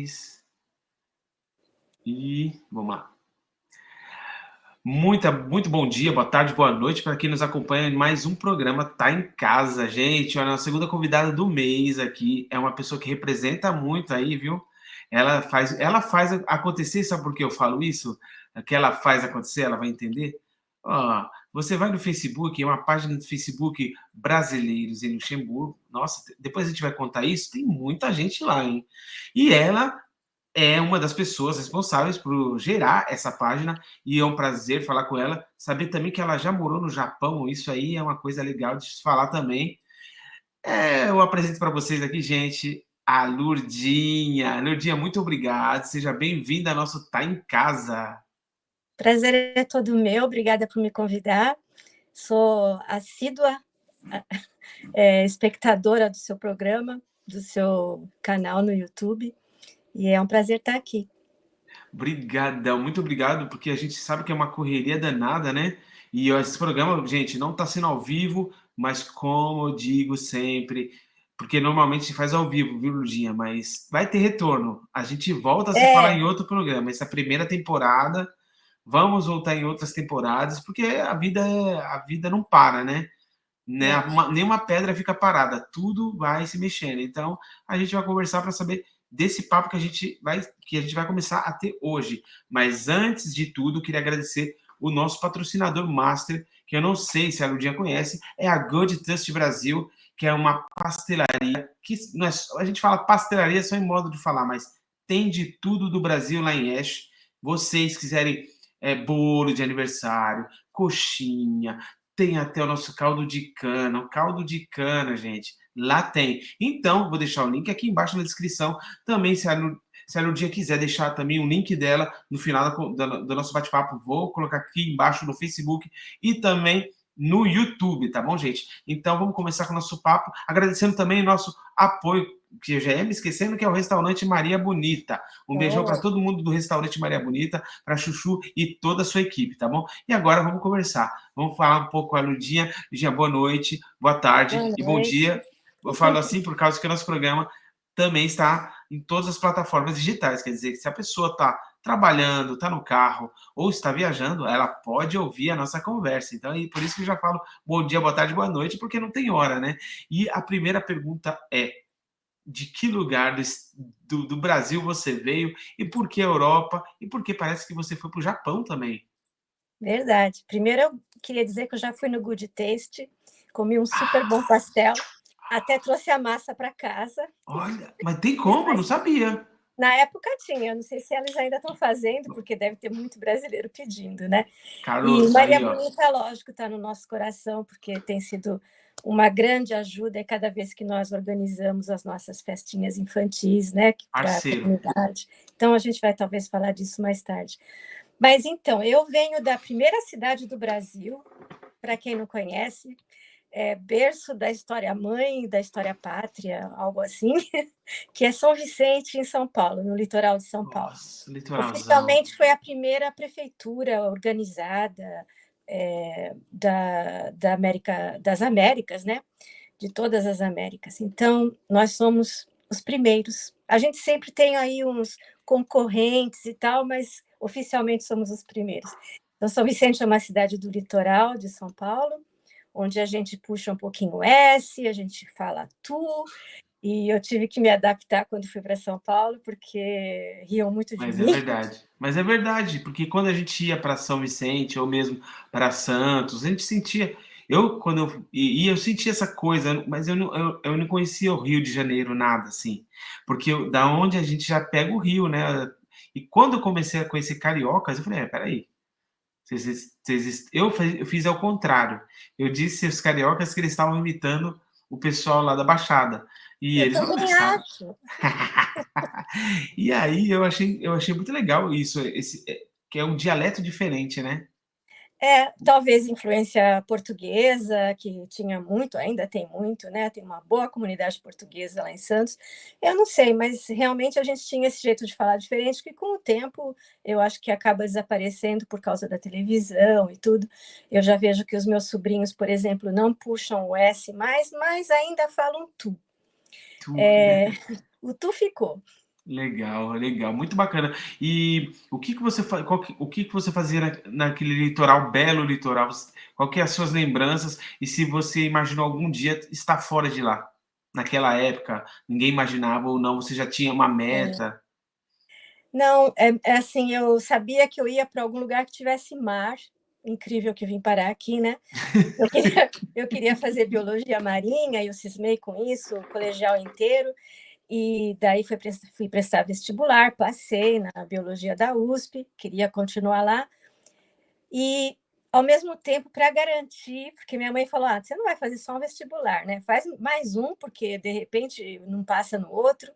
2. E vamos lá. Muito bom dia, boa tarde, boa noite para quem nos acompanha em mais um programa Tá em Casa, gente. Olha, a segunda convidada do mês aqui é uma pessoa que representa muito aí, viu? Ela faz acontecer, sabe por que eu falo isso? Que ela faz acontecer, ela vai entender. Ó, você vai no Facebook, é uma página do Facebook Brasileiros em Luxemburgo. Nossa, depois a gente vai contar isso, tem muita gente lá, hein? E ela é uma das pessoas responsáveis por gerar essa página e é um prazer falar com ela. Saber também que ela já morou no Japão, isso aí é uma coisa legal de se falar também. Eu apresento para vocês aqui, gente, a Lurdinha. Lurdinha, muito obrigado. Seja bem-vinda ao nosso Tá em Casa. Prazer é todo meu, obrigada por me convidar. Sou assídua espectadora do seu programa, do seu canal no YouTube, e é um prazer estar aqui. Obrigadão, muito obrigado, porque a gente sabe que é uma correria danada, né? E ó, esse programa, gente, não está sendo ao vivo, mas como eu digo sempre, porque normalmente a gente faz ao vivo, viu, Lurdinha? Mas vai ter retorno. A gente volta a se falar em outro programa. Essa primeira temporada, vamos voltar em outras temporadas, porque a vida não para, né? Nenhuma pedra fica parada, tudo vai se mexendo. Então, a gente vai conversar para saber desse papo que a gente vai começar a ter hoje. Mas antes de tudo, queria agradecer o nosso patrocinador master, que eu não sei se a Ludinha conhece, é a Good Trust Brasil, que é uma pastelaria que não é, a gente fala pastelaria só em modo de falar, mas tem de tudo do Brasil lá em Esch. Vocês quiserem bolo de aniversário, coxinha, tem até o nosso caldo de cana. O caldo de cana, gente, lá tem. Então, vou deixar o link aqui embaixo na descrição. Também, se a Lurdinha quiser deixar também o link dela no final do nosso bate-papo, vou colocar aqui embaixo no Facebook e também no YouTube, tá bom, gente? Então, vamos começar com o nosso papo, agradecendo também o nosso apoio, que eu já ia me esquecendo, que é o Restaurante Maria Bonita. Um beijão para todo mundo do Restaurante Maria Bonita, para Chuchu e toda a sua equipe, tá bom? E agora vamos conversar. Vamos falar um pouco com a Ludinha. Ludinha, boa noite, boa tarde e bom dia. Eu falo assim por causa que o nosso programa também está em todas as plataformas digitais. Quer dizer, que se a pessoa está trabalhando, está no carro ou está viajando, ela pode ouvir a nossa conversa. Então, por isso que eu já falo bom dia, boa tarde, boa noite, porque não tem hora, né? E a primeira pergunta é: de que lugar do Brasil você veio e por que Europa e por que parece que você foi para o Japão também? Verdade. Primeiro, eu queria dizer que eu já fui no Good Taste, comi um super bom pastel, até trouxe a massa para casa. Olha, mas tem como? Eu não sabia. Na época tinha, eu não sei se eles ainda estão fazendo, porque deve ter muito brasileiro pedindo, né? E Caroço, Maria aí, ó. Bonita, lógico, está no nosso coração, porque tem sido uma grande ajuda cada vez que nós organizamos as nossas festinhas infantis, né, para a Parceiro. comunidade. Então, a gente vai talvez falar disso mais tarde. Mas, então, eu venho da primeira cidade do Brasil, para quem não conhece, berço da história mãe, da história pátria, algo assim, que é São Vicente, em São Paulo, no litoral de São Paulo. Nossa, litoralzão. Oficialmente foi a primeira prefeitura organizada das Américas, né? De todas as Américas. Então, nós somos os primeiros. A gente sempre tem aí uns concorrentes e tal, mas oficialmente somos os primeiros. Então, São Vicente é uma cidade do litoral de São Paulo, onde a gente puxa um pouquinho o S, a gente fala tu, e eu tive que me adaptar quando fui para São Paulo, porque riam muito de Mas é mim. verdade. Mas é verdade, porque quando a gente ia para São Vicente ou mesmo para Santos, a gente sentia. Quando eu ia, eu sentia essa coisa, mas eu não conhecia o Rio de Janeiro, nada assim. Porque da onde a gente já pega o Rio, né? E quando eu comecei a conhecer cariocas, eu falei: peraí. Eu fiz ao contrário. Eu disse aos cariocas que eles estavam imitando o pessoal lá da Baixada. E Eu eles não também gostaram. acho. E aí eu achei muito legal isso, que é um dialeto diferente, né? Talvez influência portuguesa, que tinha muito, ainda tem muito, né? Tem uma boa comunidade portuguesa lá em Santos. Eu não sei, mas realmente a gente tinha esse jeito de falar diferente, que com o tempo eu acho que acaba desaparecendo por causa da televisão e tudo. Eu já vejo que os meus sobrinhos, por exemplo, não puxam o S mais, mas ainda falam tu. Tu, né? O tu ficou. Legal, legal, muito bacana. E o que que você o que que você fazia naquele litoral, belo litoral? Qual que é as suas lembranças? E se você imaginou algum dia estar fora de lá? Naquela época, ninguém imaginava ou não, você já tinha uma meta? Não, é assim, eu sabia que eu ia para algum lugar que tivesse mar, incrível que vim parar aqui, né. Eu queria fazer biologia marinha e eu cismei com isso o colegial inteiro, e daí fui prestar vestibular, passei na biologia da USP, queria continuar lá, e ao mesmo tempo para garantir, porque minha mãe falou: "Ah, você não vai fazer só um vestibular, né, faz mais um, porque de repente não passa no outro".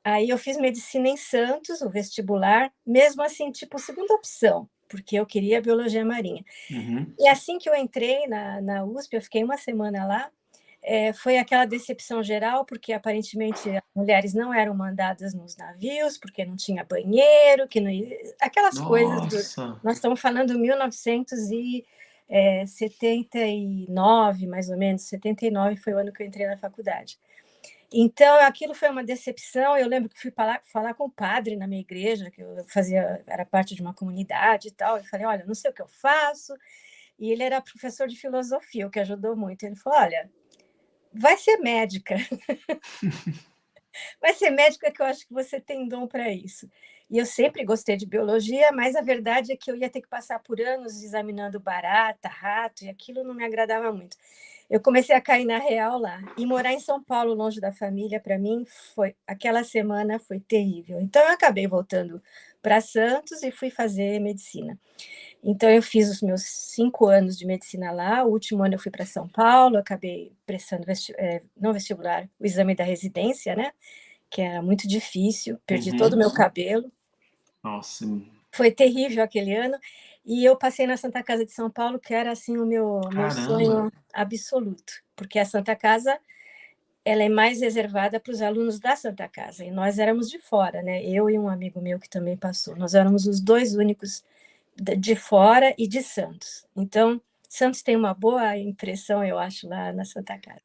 Aí eu fiz medicina em Santos, o vestibular, mesmo assim, tipo, segunda opção, porque eu queria biologia marinha. Uhum. E assim que eu entrei na USP, eu fiquei uma semana lá, foi aquela decepção geral, porque aparentemente as mulheres não eram mandadas nos navios, porque não tinha banheiro, que não aquelas coisas Nossa! nós estamos falando 1979, mais ou menos, 79 foi o ano que eu entrei na faculdade. Então, aquilo foi uma decepção. Eu lembro que fui falar com o padre na minha igreja, que eu era parte de uma comunidade e tal. Eu falei: "Olha, não sei o que eu faço". E ele era professor de filosofia, o que ajudou muito. Ele falou: "Olha, vai ser médica, vai ser médica que eu acho que você tem dom para isso". E eu sempre gostei de biologia, mas a verdade é que eu ia ter que passar por anos examinando barata, rato, e aquilo não me agradava muito. Eu comecei a cair na real lá. E morar em São Paulo, longe da família, para mim foi aquela semana foi terrível. Então eu acabei voltando para Santos e fui fazer medicina. Então eu fiz os meus 5 anos de medicina lá, o último ano eu fui para São Paulo, acabei prestando não vestibular, o exame da residência, né, que era muito difícil, perdi todo o Uhum. meu cabelo, Nossa, foi terrível aquele ano, e eu passei na Santa Casa de São Paulo, que era, assim, o meu caramba! sonho absoluto, porque a Santa Casa, ela é mais reservada para os alunos da Santa Casa, e nós éramos de fora, né, eu e um amigo meu que também passou, nós éramos os 2 únicos de fora e de Santos. Então, Santos tem uma boa impressão, eu acho, lá na Santa Casa.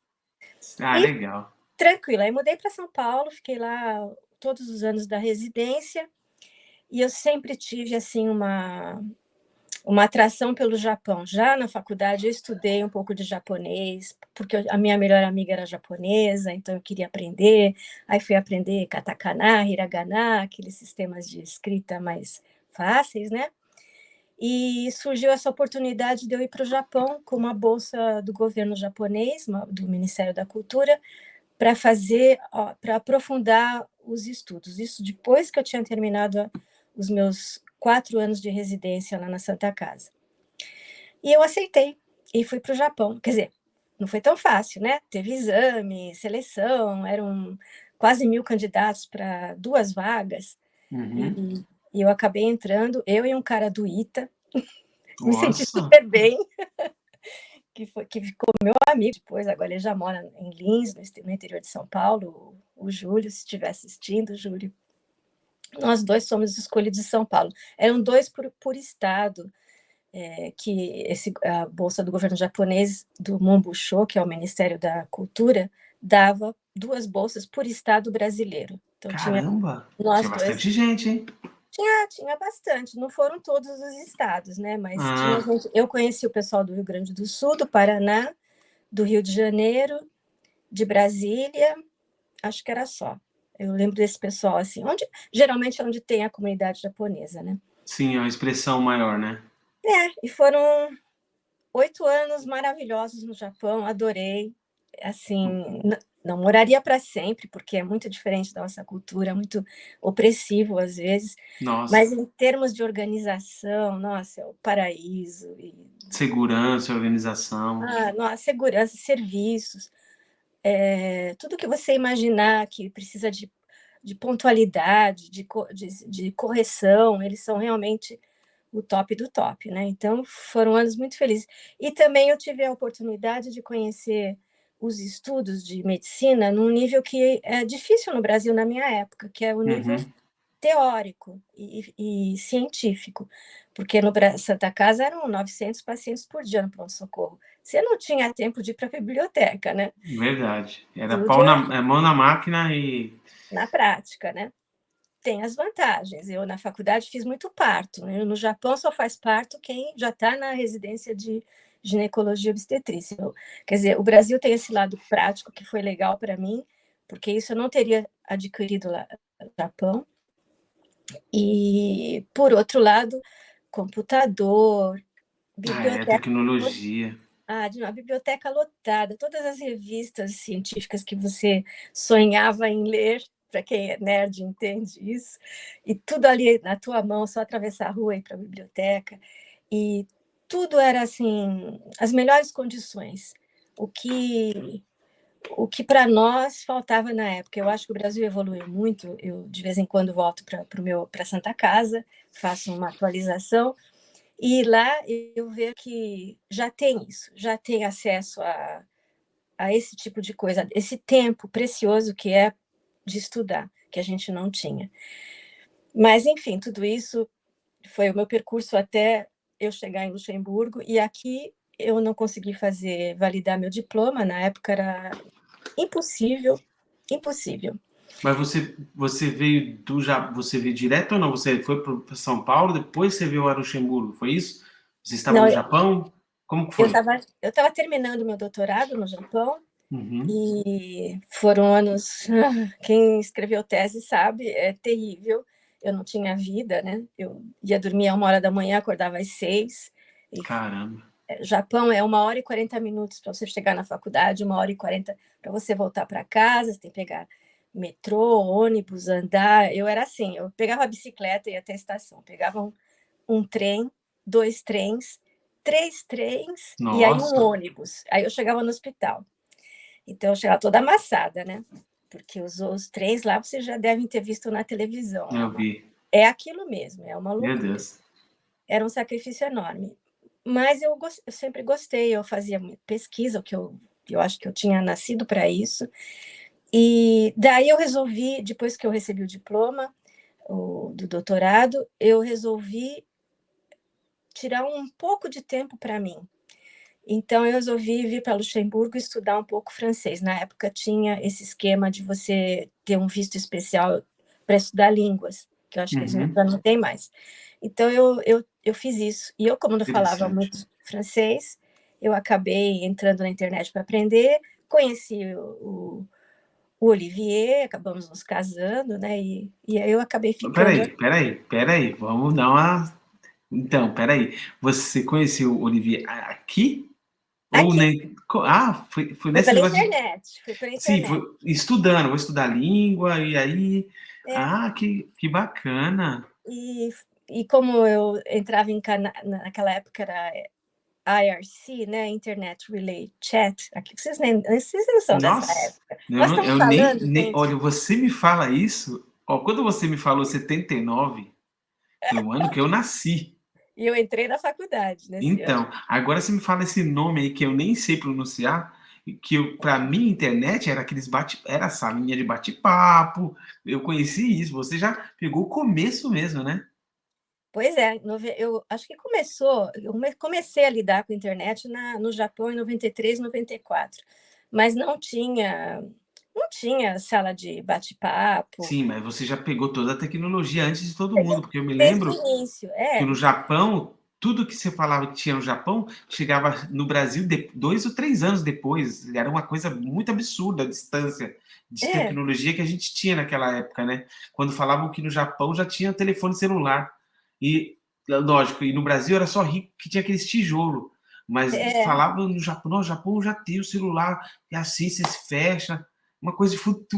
Ah, E legal. tranquila, aí mudei para São Paulo, fiquei lá todos os anos da residência, e eu sempre tive, assim, uma atração pelo Japão. Já na faculdade eu estudei um pouco de japonês, porque a minha melhor amiga era japonesa, então eu queria aprender. Aí fui aprender katakana, hiragana, aqueles sistemas de escrita mais fáceis, né. E surgiu essa oportunidade de eu ir para o Japão com uma bolsa do governo japonês, do Ministério da Cultura, para aprofundar os estudos. Isso depois que eu tinha terminado os meus 4 anos de residência lá na Santa Casa. E eu aceitei e fui para o Japão. Quer dizer, não foi tão fácil, né? Teve exame, seleção, eram quase 1.000 candidatos para 2 vagas, Uhum. e, e eu acabei entrando, eu e um cara do ITA, me senti Nossa! super bem, que ficou meu amigo depois, agora ele já mora em Lins, no interior de São Paulo, o Júlio, se estiver assistindo, Júlio. Nós 2 somos escolhidos de São Paulo. Eram 2 por estado, que a bolsa do governo japonês, do Monbusho, que é o Ministério da Cultura, dava 2 bolsas por estado brasileiro. Então tinha Caramba! nós Tinha 2. bastante gente, hein? Tinha bastante, não foram todos os estados, né, mas tinha Ah, gente. Eu conheci o pessoal do Rio Grande do Sul, do Paraná, do Rio de Janeiro, de Brasília, acho que era só. Eu lembro desse pessoal, assim, geralmente é onde tem a comunidade japonesa, né. sim, é uma expressão maior, né? E foram 8 anos maravilhosos no Japão, adorei. Assim, não moraria para sempre, porque é muito diferente da nossa cultura, é muito opressivo às vezes, Nossa, mas em termos de organização, nossa, é o paraíso. segurança, organização. Nossa, segurança, serviços, tudo que você imaginar que precisa de pontualidade, de correção, eles são realmente o top do top, né. Então foram anos muito felizes. E também eu tive a oportunidade de conhecer os estudos de medicina num nível que é difícil no Brasil na minha época, que é o nível Uhum. teórico e científico, porque no Santa Casa eram 900 pacientes por dia no pronto-socorro. Você não tinha tempo de ir para a biblioteca, né, Verdade. Era tudo mão na máquina e na prática, né. tem as vantagens. Eu, na faculdade, fiz muito parto, né? No Japão, só faz parto quem já está na residência de ginecologia e obstetrícia. Quer dizer, o Brasil tem esse lado prático que foi legal para mim, porque isso eu não teria adquirido lá no Japão. E, por outro lado, computador, biblioteca. Tecnologia. De uma biblioteca lotada, todas as revistas científicas que você sonhava em ler, para quem é nerd entende isso, e tudo ali na tua mão, só atravessar a rua e ir para a biblioteca, e tudo era assim, as melhores condições, o que para nós faltava na época. Eu acho que o Brasil evoluiu muito, eu de vez em quando volto para Santa Casa, faço uma atualização, e lá eu vejo que já tem isso, já tem acesso a esse tipo de coisa, esse tempo precioso que é de estudar, que a gente não tinha. Mas, enfim, tudo isso foi o meu percurso até eu chegar em Luxemburgo, e aqui eu não consegui validar meu diploma, na época era impossível, impossível. Mas você veio você veio direto ou não? Você foi para São Paulo, depois você veio a Luxemburgo, foi isso? Você estava Não, no Japão? Como que eu foi? estava terminando meu doutorado no Japão, Uhum. e foram anos, quem escreveu tese sabe, é terrível. Eu não tinha vida, né? Eu ia dormir a 1h da manhã, acordava às 6. E Caramba. Japão é 1h40 para você chegar na faculdade, 1h40 para você voltar para casa, você tem que pegar metrô, ônibus, andar. Eu era assim, eu pegava a bicicleta e ia até a estação, pegava um trem, 2 trens, 3 trens e aí um Nossa, ônibus. Aí eu chegava no hospital. Então, eu chegava toda amassada, né? Porque os trens lá vocês já devem ter visto na televisão. eu vi. É aquilo mesmo, é uma Meu loucura. Deus. Era um sacrifício enorme. Mas eu sempre gostei, eu fazia pesquisa, que eu acho que eu tinha nascido para isso. E daí eu resolvi, depois que eu recebi o diploma do doutorado, eu resolvi tirar um pouco de tempo para mim. Então, eu resolvi vir para Luxemburgo e estudar um pouco francês. Na época, tinha esse esquema de você ter um visto especial para estudar línguas, que eu acho que a gente já não tem mais. Então, eu fiz isso. E eu, como não falava Interessante. muito francês, eu acabei entrando na internet para aprender, conheci o Olivier, acabamos nos casando, né? E aí eu acabei ficando Peraí. Vamos dar uma. Então, peraí. Você conheceu o Olivier aqui? Ou aqui. nem. Ah, foi Foi nesse pela negócio de. internet, foi pela Sim, internet. foi estudando, vou estudar língua, e aí. É, Ah, que bacana. E, e como eu entrava naquela época era IRC, né, Internet Relay Chat, aqui vocês não são dessa Nossa, época. Nós estamos eu falando, nem. gente, Olha, você me fala isso. Ó, quando você me falou 79, foi o ano que eu nasci. e eu entrei na faculdade nesse ano. Então, agora você me fala esse nome aí que eu nem sei pronunciar, que para mim internet era era a salinha de bate-papo. Eu conheci isso. Você já pegou o começo mesmo, né? Pois é, eu acho que eu comecei a lidar com a internet no Japão em 93, 94, mas não tinha sala de bate-papo. Sim, mas você já pegou toda a tecnologia antes de todo Peguei mundo, porque eu me desde o lembro início, que no Japão, tudo que você falava que tinha no Japão, chegava no Brasil 2 ou 3 anos depois. Era uma coisa muito absurda a distância de é, tecnologia que a gente tinha naquela época, né? Quando falavam que no Japão já tinha telefone celular. E, lógico, e no Brasil era só rico que tinha aqueles tijolo. Mas é, falavam no Japão, não, o Japão já tem o celular, é assim, você se fecha. Uma coisa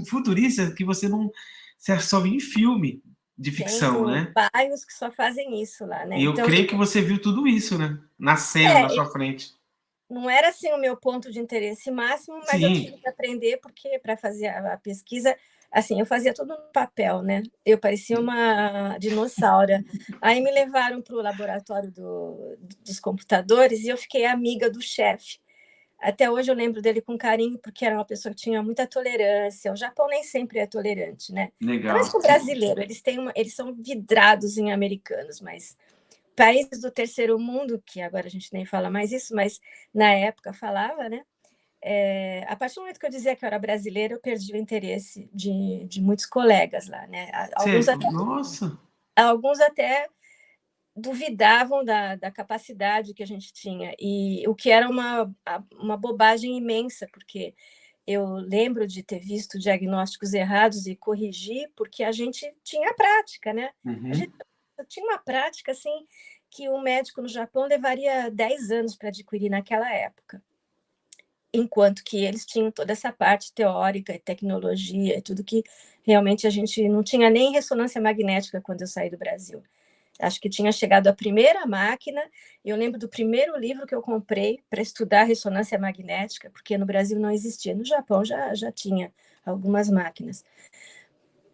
futurista que você não. Você só via em filme de tem ficção, né? bairros que só fazem isso lá, né? E eu Então, creio que você viu tudo isso, né? Nascendo na é, sua frente. não era assim o meu ponto de interesse máximo, mas eu Sim, tive que aprender porque para fazer a pesquisa, assim, eu fazia tudo no papel, né? Eu parecia uma dinossauro. Aí me levaram para o laboratório dos computadores e eu fiquei amiga do chefe. Até hoje eu lembro dele com carinho, porque era uma pessoa que tinha muita tolerância. O Japão nem sempre é tolerante, né? Parece que legal. o brasileiro, eles são vidrados em americanos, mas países do terceiro mundo, que agora a gente nem fala mais isso, mas na época falava, né? A partir do momento que eu dizia que eu era brasileira, eu perdi o interesse de muitos colegas lá, né? Nossa! Alguns até duvidavam da capacidade que a gente tinha, e o que era uma bobagem imensa, porque eu lembro de ter visto diagnósticos errados e corrigir, porque a gente tinha prática, né? A gente tinha uma prática assim que um médico no Japão levaria 10 anos para adquirir naquela época, enquanto que eles tinham toda essa parte teórica e tecnologia e tudo que realmente a gente não tinha nem ressonância magnética quando eu saí do Brasil. Acho que tinha chegado a primeira máquina, e eu lembro do primeiro livro que eu comprei para estudar ressonância magnética, porque no Brasil não existia, no Japão já tinha algumas máquinas.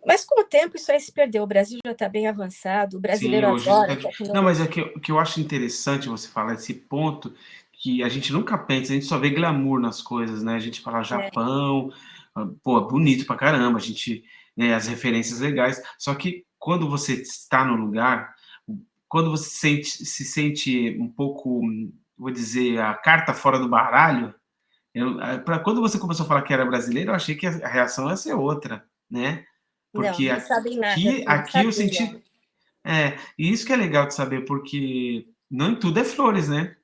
Mas com o tempo isso aí se perdeu, o Brasil já está bem avançado, o Sim, brasileiro hoje adora não, mas é tecnologia. que eu acho interessante você falar esse ponto, que a gente nunca pensa, a gente só vê glamour nas coisas, né? A gente fala Japão, pô, bonito pra caramba, a gente, né, as referências legais. Só que quando você está no lugar, quando você se sente um pouco, vou dizer, a carta fora do baralho, para quando você começou a falar que era brasileiro, eu achei que a reação ia ser outra, né? Não, Porque não sabem nada, não aqui eu sabia. senti, e isso que é legal de saber, porque não em tudo é flores, né?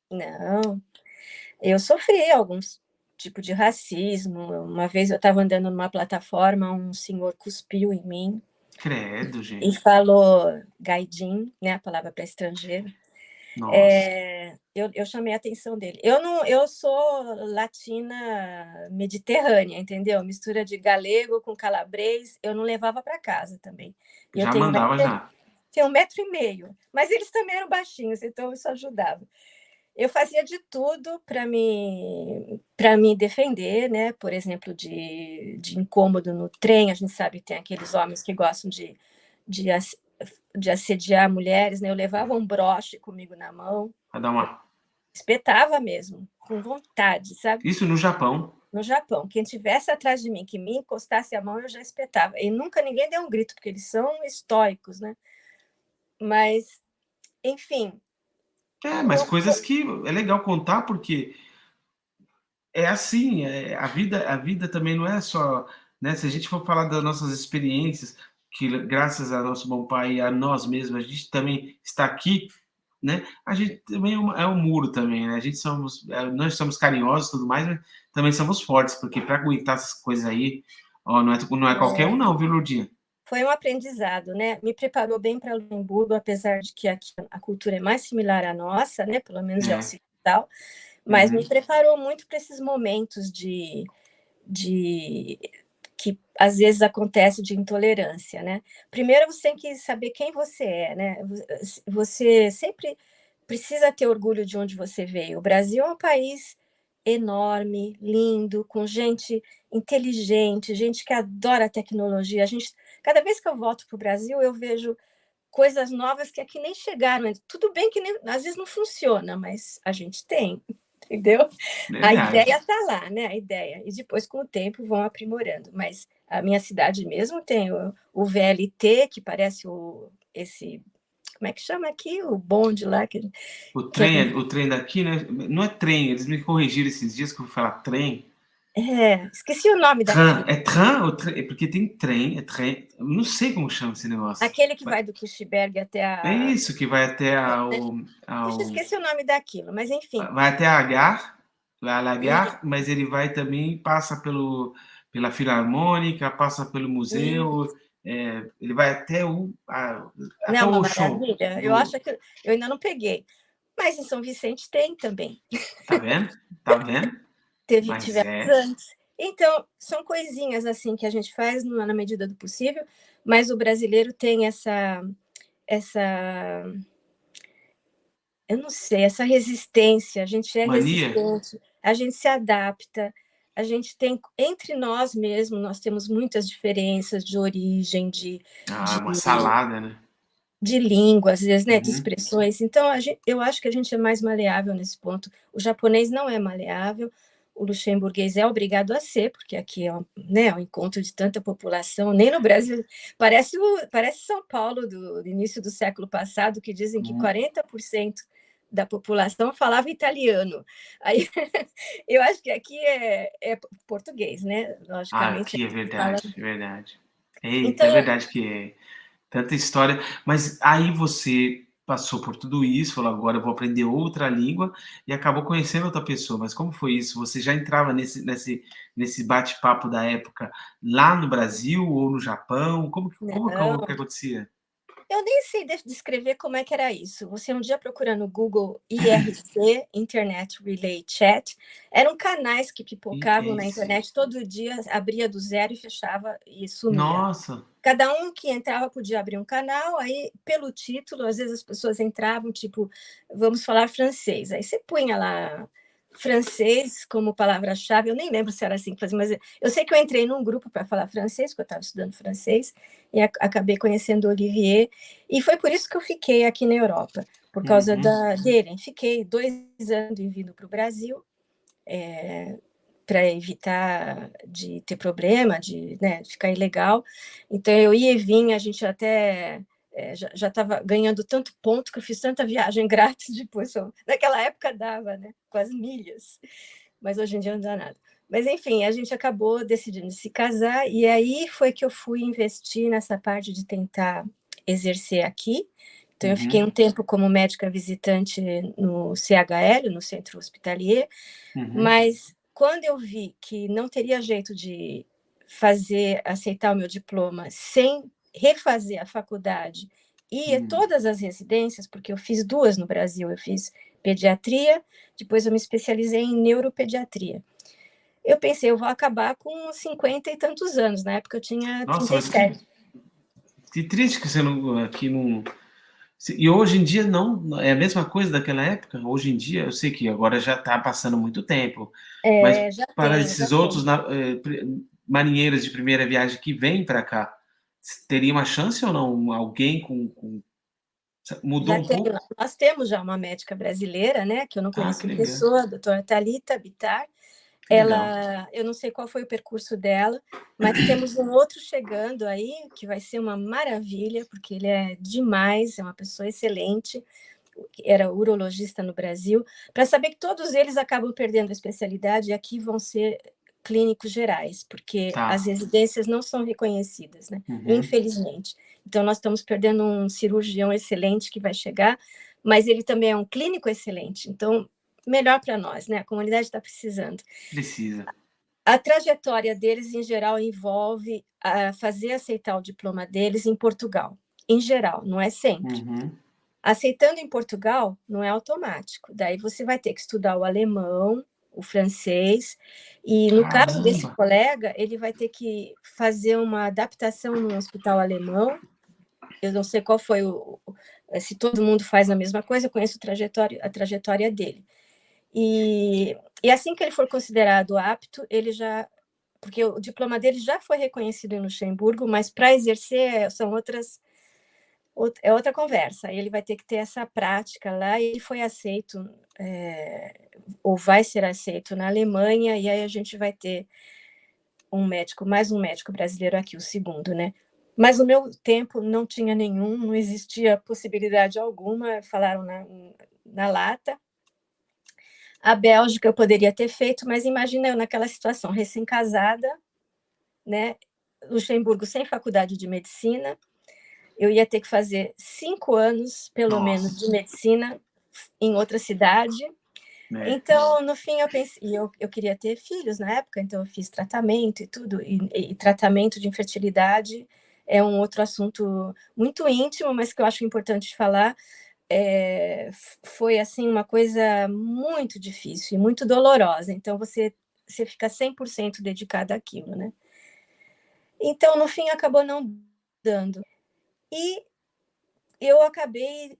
Não, eu sofri alguns tipo de racismo. Uma vez eu estava andando numa plataforma, um senhor cuspiu em mim Credo, e gente. falou gaidin, né, a palavra para estrangeiro. Nossa. Eu chamei a atenção dele. Eu sou latina mediterrânea, entendeu? Mistura de galego com calabrês. Eu não levava para casa também. E eu Já mandava já. tenho 1,5 m, mas eles também eram baixinhos, então isso ajudava. Eu fazia de tudo para me defender, né? Por exemplo, de incômodo no trem. A gente sabe que tem aqueles homens que gostam de, de assediar mulheres, né? Eu levava um broche comigo na mão, Vai dar uma. espetava mesmo, com vontade, sabe? Isso no Japão. No Japão, quem tivesse atrás de mim, que me encostasse a mão, eu já espetava. E nunca ninguém deu um grito, porque eles são estoicos, né? Mas, enfim, Mas coisas que é legal contar, porque é assim, a vida também não é só, né? Se a gente for falar das nossas experiências, que graças ao nosso bom pai e a nós mesmos, a gente também está aqui, né? A gente também é um muro também, né? Nós somos carinhosos e tudo mais, mas também somos fortes, porque para aguentar essas coisas aí, ó, não é qualquer um não, viu, Lurdinha? foi um aprendizado, né? Me preparou bem para Luxemburgo, apesar de que aqui a cultura é mais similar à nossa, né? Pelo menos é É. ocidental, mas me Uhum. preparou muito para esses momentos de que às vezes acontece de intolerância, né? Primeiro você tem que saber quem você é, né? Você sempre precisa ter orgulho de onde você veio. O Brasil é um país enorme, lindo, com gente inteligente, gente que adora tecnologia. Cada vez que eu volto para o Brasil, eu vejo coisas novas que aqui nem chegaram. Tudo bem que às vezes não funciona, mas a gente tem, entendeu? A Verdade. ideia está lá, né? A ideia. E depois, com o tempo, vão aprimorando. Mas a minha cidade mesmo tem o VLT, que parece esse. Como é que chama aqui? O bonde lá. Que a gente, O trem daqui, né? Não é trem, eles me corrigiram esses dias que eu fui falar trem. esqueci o nome Train, daquilo. é train ou trem? É porque tem trem, é trem. Eu não sei como chama esse negócio. Aquele que vai do Kuchiberg até É a. isso que vai até Puxa, esqueci o nome daquilo, mas enfim. vai até a Gare, lá na E, Gare, mas ele vai também, passa pela Filarmônica, passa pelo e museu, ele vai até não, o uma Auchan. maravilha. Eu Do, acho que eu ainda não peguei. Mas em São Vicente tem também. tá vendo? Tá vendo? Mas Tivemos antes. Então, são coisinhas assim que a gente faz na medida do possível, mas o brasileiro tem essa, eu não sei, essa resistência. A gente é mania. resistente, a gente se adapta, a gente tem, entre nós mesmos, nós temos muitas diferenças de origem, Ah, de, uma salada, né? de língua, às vezes, né, de Uhum. expressões. Então, eu acho que a gente é mais maleável nesse ponto. O japonês não é maleável, o luxemburguês é obrigado a ser, porque aqui é né, um encontro de tanta população. Nem no Brasil, parece São Paulo do início do século passado, que dizem que 40% da população falava italiano. Aí eu acho que aqui é português, né? Ah, Logicamente, aqui é fala. verdade, é verdade. Eita, Então, é verdade que é tanta história. Mas aí você passou por tudo isso, falou: agora eu vou aprender outra língua, e acabou conhecendo outra pessoa. Mas como foi isso? Você já entrava nesse bate-papo da época lá no Brasil ou no Japão? Como que não, acontecia? eu nem sei descrever como é que era isso. Você um dia procura no Google IRC, Internet Relay Chat, eram canais que pipocavam na IRC. internet todo dia, abria do zero e fechava e sumia. Nossa, Cada um que entrava podia abrir um canal, aí pelo título, às vezes as pessoas entravam, tipo, vamos falar francês. Aí você punha lá francês como palavra-chave, eu nem lembro se era assim que fazia, mas eu sei que eu entrei num grupo para falar francês, porque eu estava estudando francês, e acabei conhecendo o Olivier, e foi por isso que eu fiquei aqui na Europa, por causa uhum, dele. Fiquei 2 anos vindo para o Brasil, para evitar de ter problema, de, né, de ficar ilegal. Então, eu ia e vinha, a gente até já estava ganhando tanto ponto que eu fiz tanta viagem grátis depois. Naquela época dava, né, com as milhas, mas hoje em dia não dá nada. Mas, enfim, a gente acabou decidindo se casar, e aí foi que eu fui investir nessa parte de tentar exercer aqui. Então, eu fiquei um uhum, tempo como médica visitante no CHL, no Centro Hospitalier, uhum, mas quando eu vi que não teria jeito de aceitar o meu diploma sem refazer a faculdade e hum. todas as residências, porque eu fiz 2 no Brasil, eu fiz pediatria, depois eu me especializei em neuropediatria. Eu pensei, eu vou acabar com 50 e tantos anos, na época eu tinha Nossa, mas que 37. que triste que você não aqui não. E hoje em dia não é a mesma coisa daquela época? Hoje em dia, eu sei que agora já está passando muito tempo, mas Já para já esses outros tem. marinheiros de primeira viagem que vêm para cá, teria uma chance ou não? Alguém mudou Já um tem, pouco? nós temos já uma médica brasileira, né, que eu não Ah, que conheço em legal, pessoa, a doutora Thalita Bittar. que legal. Eu não sei qual foi o percurso dela, mas temos um outro chegando aí, que vai ser uma maravilha, porque ele é demais, é uma pessoa excelente, era urologista no Brasil, para saber que todos eles acabam perdendo a especialidade e aqui vão ser clínicos gerais, porque as Tá. residências não são reconhecidas, né? Uhum. Infelizmente. Então, nós estamos perdendo um cirurgião excelente que vai chegar, mas ele também é um clínico excelente. Então, melhor para nós, né? A comunidade está precisando. Precisa. A trajetória deles, em geral, envolve fazer aceitar o diploma deles em Portugal. Em geral, não é sempre. Uhum. Aceitando em Portugal, não é automático. Daí você vai ter que estudar o alemão, o francês, e no caso desse Caramba! colega, ele vai ter que fazer uma adaptação no hospital alemão. Eu não sei qual foi se todo mundo faz a mesma coisa, eu conheço a trajetória dele. E assim que ele for considerado apto, ele já. Porque o diploma dele já foi reconhecido em Luxemburgo, mas para exercer são é outra conversa. Ele vai ter que ter essa prática lá, e ele foi aceito, ou vai ser aceito na Alemanha, e aí a gente vai ter mais um médico brasileiro aqui, o segundo, né? Mas no meu tempo não tinha nenhum, não existia possibilidade alguma, falaram na lata. A Bélgica eu poderia ter feito, mas imagina eu naquela situação, recém-casada, né? Luxemburgo sem faculdade de medicina, eu ia ter que fazer 5 anos, pelo menos, de Nossa, medicina em outra cidade. né? Então, no fim, eu pensei, eu queria ter filhos na época, então eu fiz tratamento e tudo, e tratamento de infertilidade é um outro assunto muito íntimo, mas que eu acho importante falar. Foi assim uma coisa muito difícil e muito dolorosa, então você fica 100% dedicada àquilo, né? Então, no fim, acabou não dando. E eu acabei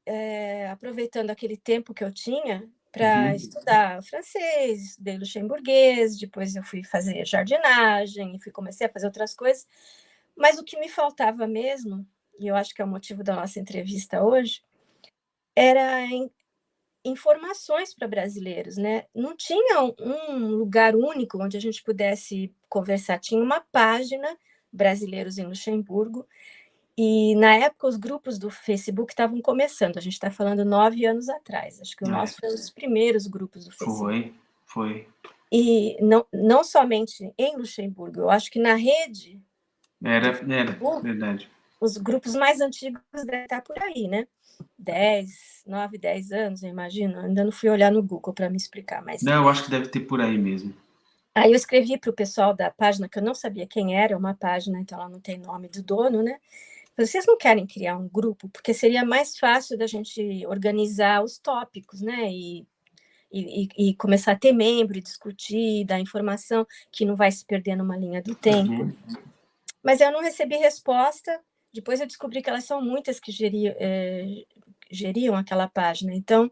aproveitando aquele tempo que eu tinha para Uhum. estudar francês, estudei luxemburguês, depois eu fui fazer jardinagem, e comecei a fazer outras coisas, mas o que me faltava mesmo, e eu acho que é o motivo da nossa entrevista hoje, era informações para brasileiros, né? Não tinha um lugar único onde a gente pudesse conversar, tinha uma página Brasileiros em Luxemburgo, E na época os grupos do Facebook estavam começando, a gente está falando 9 anos atrás, acho que o nosso foi um dos primeiros grupos do Facebook. Foi. E não somente em Luxemburgo, eu acho que na rede Era verdade. os grupos mais antigos devem estar por aí, né? 9, 10 anos, eu imagino. Ainda não fui olhar no Google para me explicar, mas... Não, eu acho que deve ter por aí mesmo. Aí eu escrevi para o pessoal da página, que eu não sabia quem era, uma página, então ela não tem nome do dono, né? Vocês não querem criar um grupo? Porque seria mais fácil da gente organizar os tópicos, né? E começar a ter membro, e discutir, dar informação, que não vai se perder numa linha do tempo. Uhum. Mas eu não recebi resposta. Depois eu descobri que elas são muitas que geriam aquela página. Então,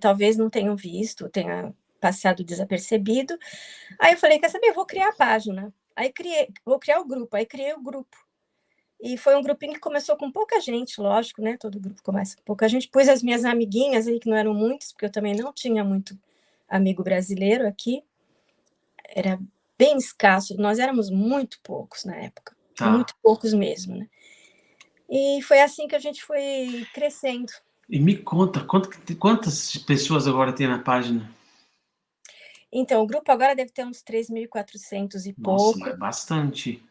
talvez não tenham visto, tenha passado desapercebido. Aí eu falei, quer saber, eu vou criar a página. Aí vou criar o grupo. Aí criei o grupo. E foi um grupinho que começou com pouca gente, lógico, né? Todo grupo começa com pouca gente. Pus as minhas amiguinhas aí, que não eram muitas, porque eu também não tinha muito amigo brasileiro aqui. Era bem escasso. Nós éramos muito poucos na época. Tá. Muito poucos mesmo, né? E foi assim que a gente foi crescendo. E me conta, quantas pessoas agora tem na página? Então, o grupo agora deve ter uns 3.400 e Nossa, pouco. mas bastante.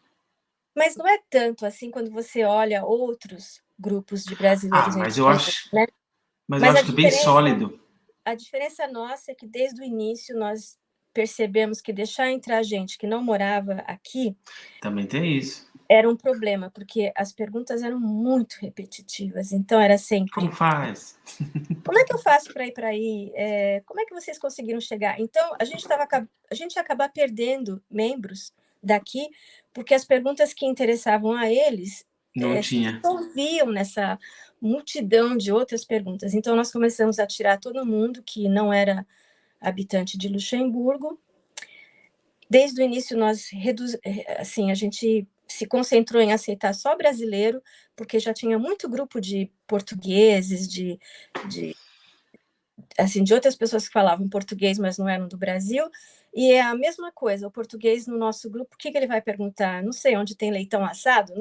Mas não é tanto assim quando você olha outros grupos de brasileiros Mas eu acho, né? mas eu acho que é bem sólido. A diferença nossa é que desde o início nós percebemos que deixar entrar gente que não morava aqui também tem isso. Era um problema, porque as perguntas eram muito repetitivas, então era sempre... Como faz? Como é que eu faço para ir para aí? Como é que vocês conseguiram chegar? Então, a gente ia acabar perdendo membros daqui, porque as perguntas que interessavam a eles Não se tinha. dissolviam nessa multidão de outras perguntas. Então, nós começamos a tirar todo mundo que não era habitante de Luxemburgo. Desde o início, a gente se concentrou em aceitar só brasileiro, porque já tinha muito grupo de portugueses, de outras pessoas que falavam português, mas não eram do Brasil, e é a mesma coisa, o português no nosso grupo, o que ele vai perguntar? Não sei, onde tem leitão assado?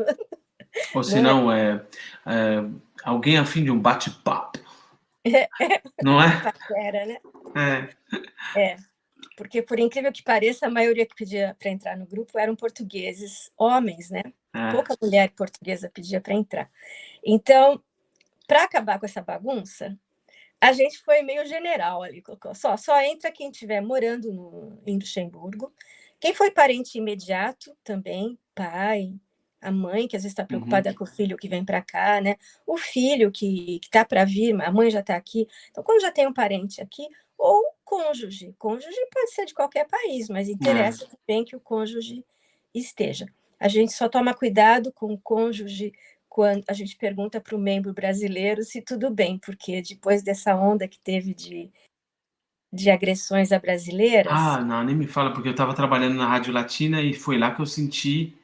Ou se não, alguém a fim de um bate-papo. Não é? Era, né? Porque, por incrível que pareça, a maioria que pedia para entrar no grupo eram portugueses, homens, né? Pouca mulher portuguesa pedia para entrar. Então, para acabar com essa bagunça, a gente foi meio general ali, colocou só entra quem estiver morando em Luxemburgo, quem foi parente imediato também, pai, a mãe, que às vezes está preocupada com o filho que vem para cá, né? O filho que está para vir, a mãe já está aqui. Então, quando já tem um parente aqui, ou cônjuge. Cônjuge pode ser de qualquer país, mas interessa também que o cônjuge esteja. A gente só toma cuidado com o cônjuge quando a gente pergunta para o membro brasileiro se tudo bem, porque depois dessa onda que teve de agressões a brasileiras... Não, nem me fala, porque eu estava trabalhando na Rádio Latina e foi lá que eu senti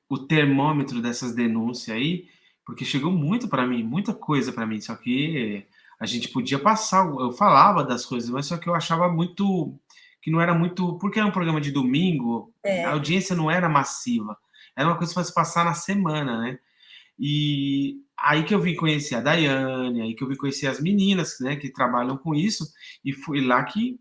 o termômetro dessas denúncias aí, porque chegou muito para mim, muita coisa para mim, só que a gente podia passar, eu falava das coisas, mas só que eu achava que não era muito, porque era um programa de domingo, a audiência não era massiva, era uma coisa para se passar na semana, né? E aí que eu vim conhecer a Daiane, aí que eu vim conhecer as meninas, né, que trabalham com isso, e foi lá que,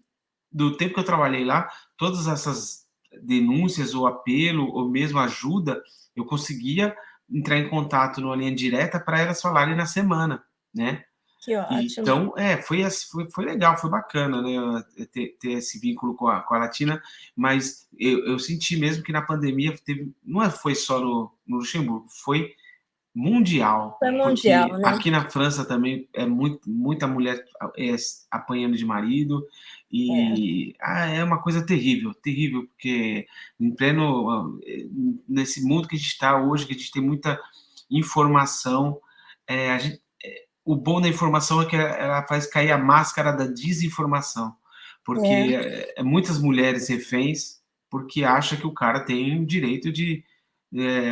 do tempo que eu trabalhei lá, todas essas denúncias ou apelo ou mesmo ajuda, eu conseguia entrar em contato numa linha direta para elas falarem na semana, né? Que ótimo. Então, foi legal, foi bacana, né, ter esse vínculo com a Latina, mas eu senti mesmo que na pandemia foi só no Luxemburgo, foi mundial, Foi mundial, porque né? aqui na França também é muita mulher apanhando de marido, e é uma coisa terrível, terrível, porque em pleno, nesse mundo que a gente está hoje, que a gente tem muita informação, o bom da informação é que ela faz cair a máscara da desinformação, porque muitas mulheres reféns, porque acha que o cara tem o direito de...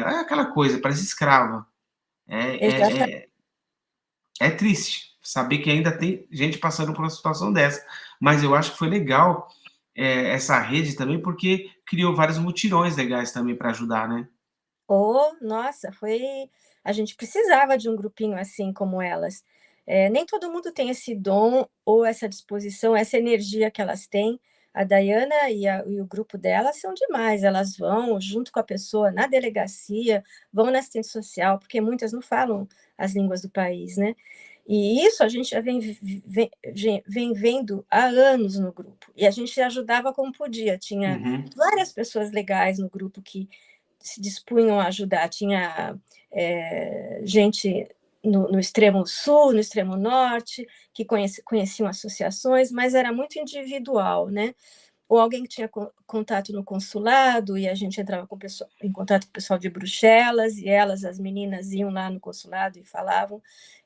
aquela coisa, parece escrava. É triste saber que ainda tem gente passando por uma situação dessa, mas eu acho que foi legal essa rede também, porque criou vários mutirões legais também para ajudar, né? Nossa, a gente precisava de um grupinho assim como elas. Nem todo mundo tem esse dom ou essa disposição, essa energia que elas têm. A Dayana e o grupo dela são demais, elas vão junto com a pessoa na delegacia, vão na assistente social, porque muitas não falam as línguas do país, né? E isso a gente já vem vendo há anos no grupo. E a gente ajudava como podia. Tinha várias pessoas legais no grupo que se dispunham a ajudar. Tinha gente no extremo sul, no extremo norte, que conheciam associações, mas era muito individual, né? Ou alguém que tinha contato no consulado, e a gente entrava em contato com o pessoal de Bruxelas, e elas, as meninas, iam lá no consulado e falavam,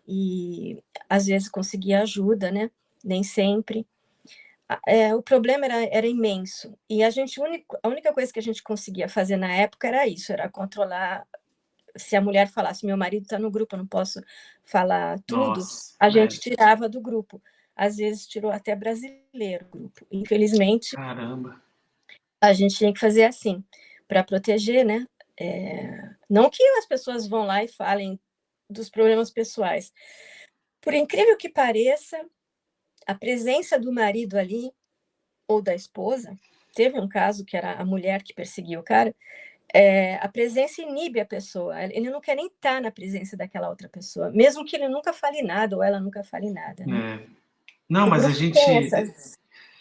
e às vezes conseguia ajuda, né? Nem sempre. O problema era imenso, e a única coisa que a gente conseguia fazer na época era isso, era controlar. Se a mulher falasse, meu marido está no grupo, eu não posso falar tudo, Nossa, a gente tirava do grupo. Às vezes tirou até brasileiro o grupo. Infelizmente, caramba. a gente tinha que fazer assim, para proteger, né? Não que as pessoas vão lá e falem dos problemas pessoais. Por incrível que pareça, a presença do marido ali, ou da esposa, teve um caso que era a mulher que perseguia o cara, a presença inibe a pessoa, ele não quer nem estar na presença daquela outra pessoa, mesmo que ele nunca fale nada, ou ela nunca fale nada, né? Não, O mas a grupo tem gente. essas